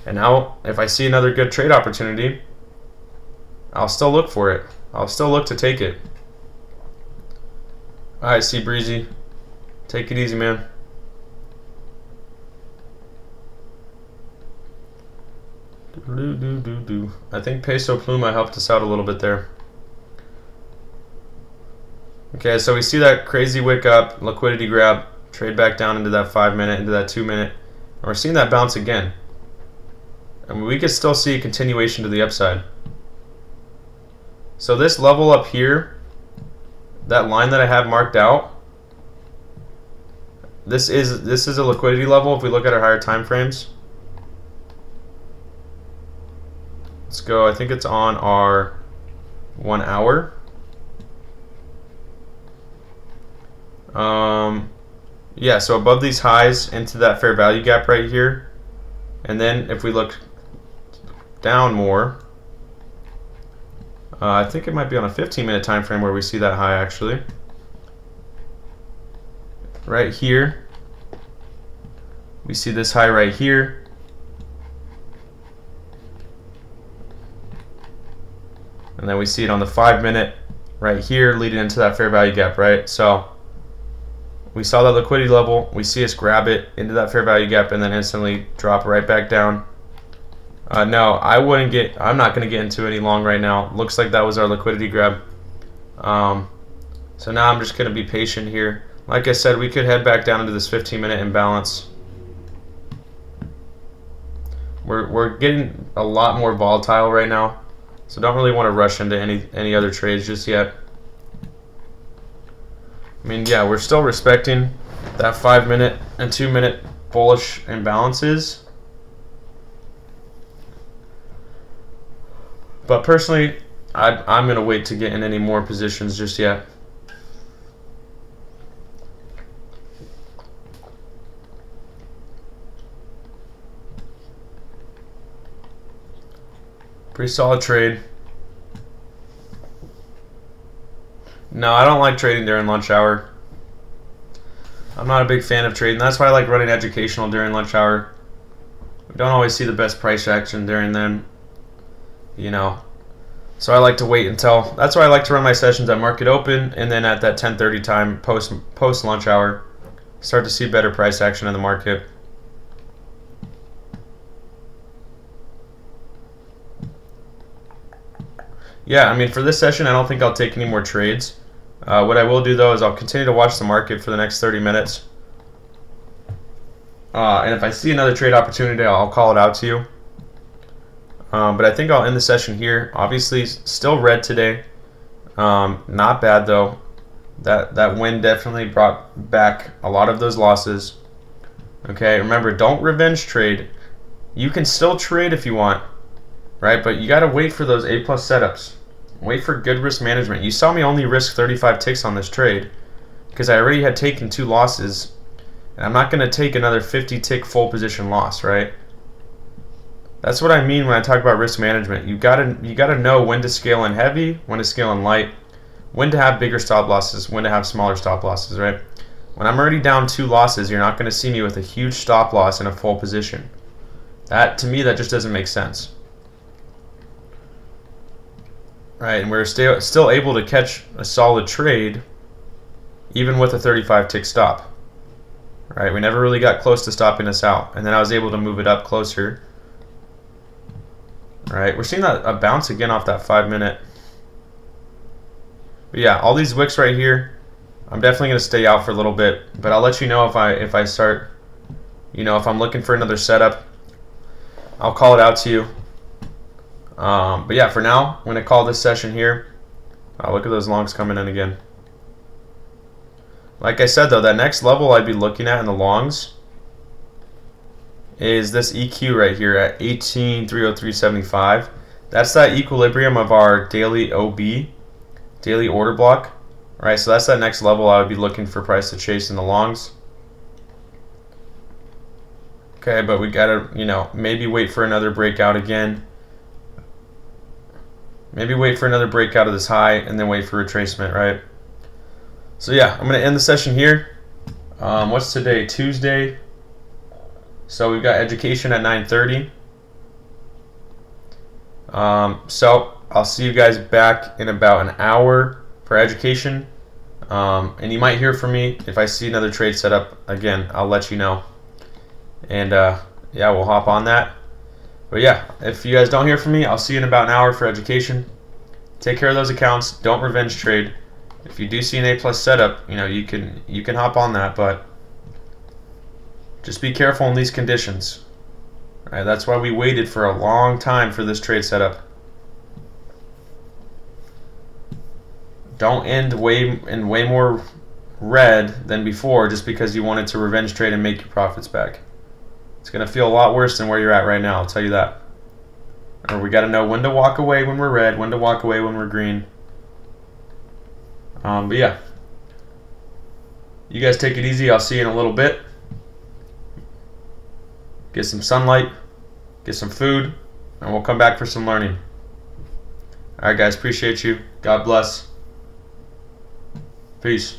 And now, if I see another good trade opportunity, I'll still look for it. I'll still look to take it. All right, Sea Breezy, take it easy, man. I think Peso Pluma helped us out a little bit there. Okay, so we see that crazy wick up, liquidity grab, trade back down into that 5 minute, into that 2 minute, and we're seeing that bounce again. And we could still see a continuation to the upside. So this level up here, that line that I have marked out, this is a liquidity level if we look at our higher time frames. Let's go, I think it's on our 1 hour. Yeah, so above these highs into that fair value gap right here. And then if we look down more, I think it might be on a 15-minute time frame where we see that high actually. Right here, we see this high right here. And then we see it on the 5 minute right here leading into that fair value gap, right? So we saw that liquidity level, we see us grab it into that fair value gap and then instantly drop right back down. No, I'm not going to get into any long right now. Looks like that was our liquidity grab. So now I'm just going to be patient here. Like I said, we could head back down into this 15-minute imbalance. We're getting a lot more volatile right now, so don't really want to rush into any other trades just yet. I mean, yeah, we're still respecting that 5 minute and 2 minute bullish imbalances. But personally, I'm going to wait to get in any more positions just yet. Pretty solid trade. No, I don't like trading during lunch hour. I'm not a big fan of trading. That's why I like running educational during lunch hour. We don't always see the best price action during then, you know. So I like to wait until, that's why I like to run my sessions at market open and then at that 10:30 time post lunch hour, start to see better price action in the market. Yeah, I mean, for this session, I don't think I'll take any more trades. What I will do, though, is I'll continue to watch the market for the next 30 minutes. And if I see another trade opportunity, I'll call it out to you. But I think I'll end the session here. Obviously, still red today. Not bad, though. That win definitely brought back a lot of those losses. Okay, remember, don't revenge trade. You can still trade if you want, right? But you got to wait for those A+ setups. Wait for good risk management. You saw me only risk 35 ticks on this trade because I already had taken 2 losses, and I'm not going to take another 50 tick full position loss, right? That's what I mean when I talk about risk management. You gotta know when to scale in heavy, when to scale in light, when to have bigger stop losses, when to have smaller stop losses, right? When I'm already down 2 losses, you're not going to see me with a huge stop loss in a full position. To me, that just doesn't make sense. Right, and we're still able to catch a solid trade even with a 35 tick stop. Right, we never really got close to stopping us out, and then I was able to move it up closer. Right, we're seeing a bounce again off that 5 minute. But yeah, all these wicks right here, I'm definitely going to stay out for a little bit, but I'll let you know if I start, if I'm looking for another setup, I'll call it out to you. But yeah, for now, I'm going to call this session here. Look at those longs coming in again. Like I said, though, that next level I'd be looking at in the longs is this EQ right here at 18,303.75. That's that equilibrium of our daily OB, daily order block. All right, so that's that next level I would be looking for price to chase in the longs. Okay, but we gotta, maybe wait for another breakout again. Maybe wait for another breakout of this high and then wait for retracement, right? So yeah, I'm going to end the session here. What's today? Tuesday. So we've got education at 9:30. So I'll see you guys back in about an hour for education. And you might hear from me if I see another trade set up. Again, I'll let you know. And yeah, we'll hop on that. But yeah, if you guys don't hear from me, I'll see you in about an hour for education. Take care of those accounts. Don't revenge trade. If you do see an A+ setup, you can hop on that, but just be careful in these conditions. All right, that's why we waited for a long time for this trade setup. Don't end way more red than before just because you wanted to revenge trade and make your profits back. It's going to feel a lot worse than where you're at right now, I'll tell you that. Or we got to know when to walk away when we're red, when to walk away when we're green. But yeah, you guys take it easy. I'll see you in a little bit. Get some sunlight, get some food, and we'll come back for some learning. All right, guys, appreciate you. God bless. Peace.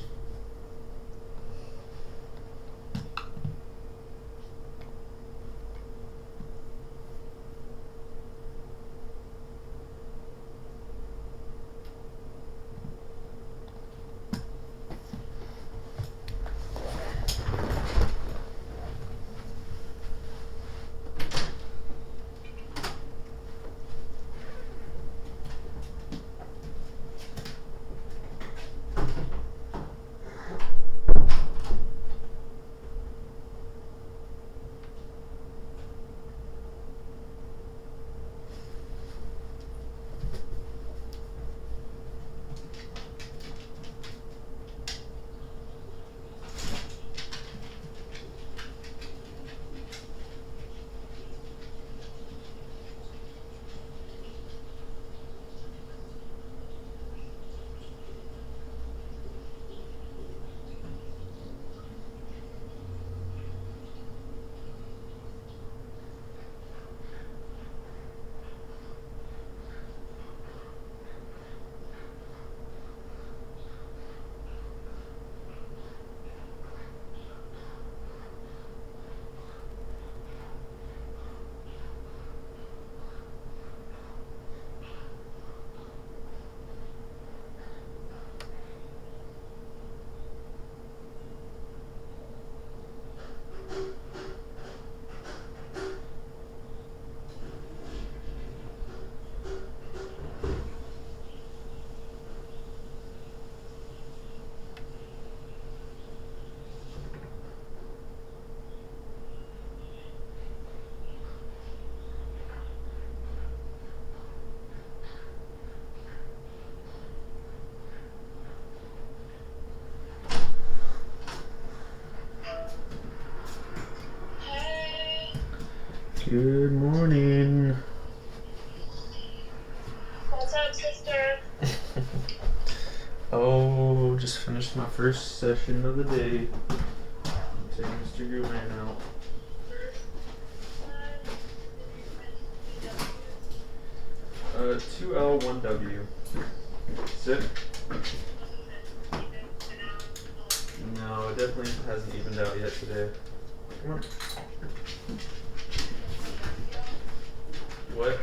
Good morning. What's up, sister? Oh, just finished my first session of the day. I'm taking Mr. Gooman out. 2L1W. Sit. No, it definitely hasn't evened out yet today. Come on. What?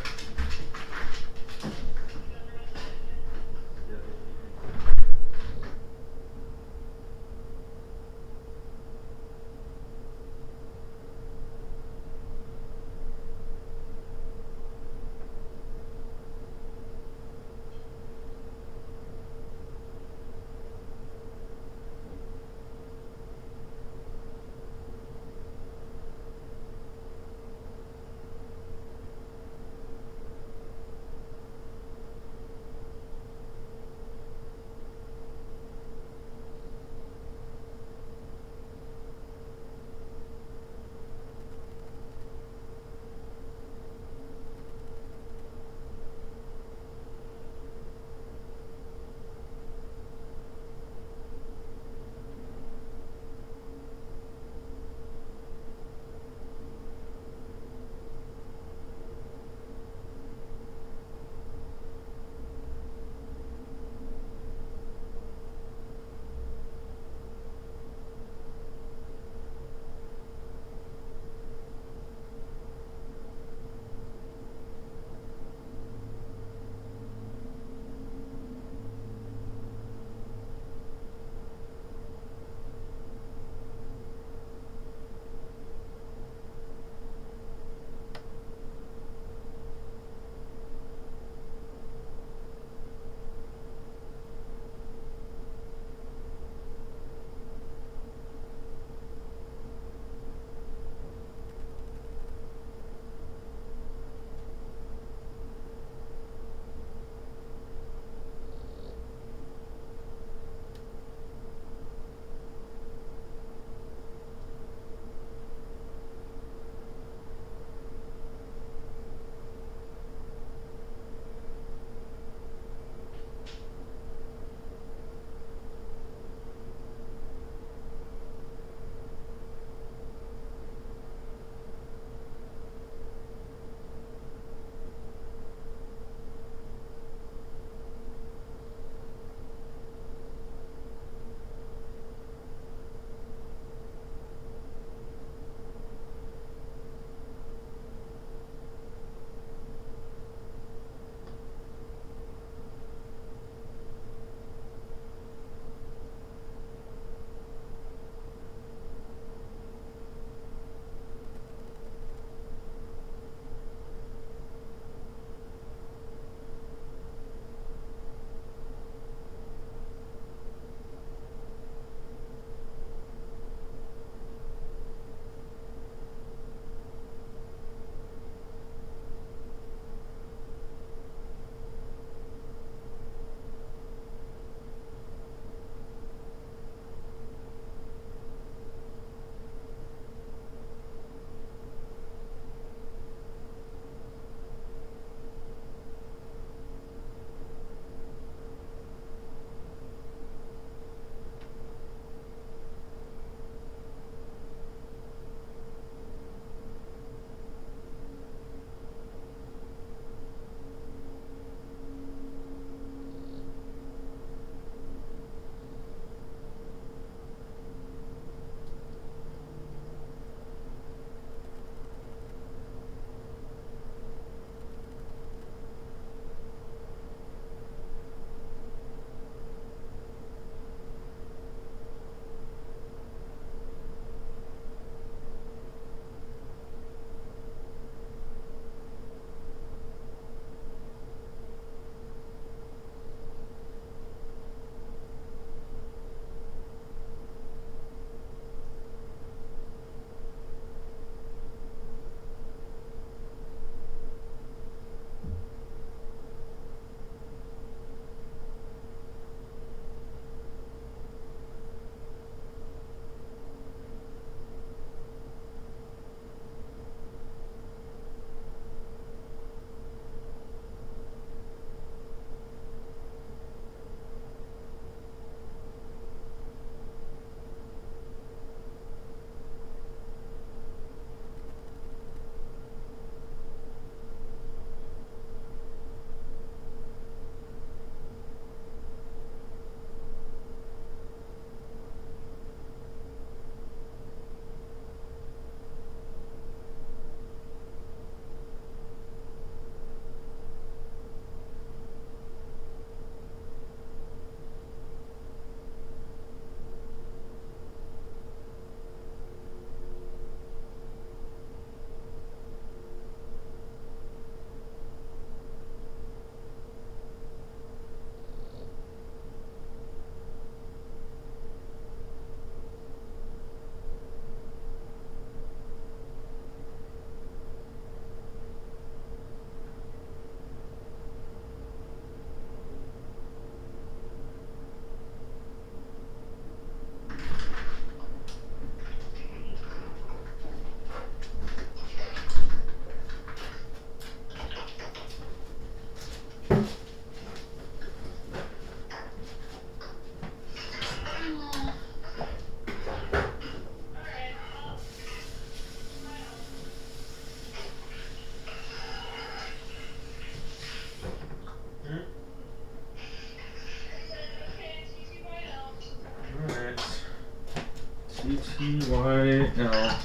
TTYL.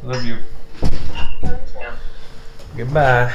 Love you. Love you too. Goodbye.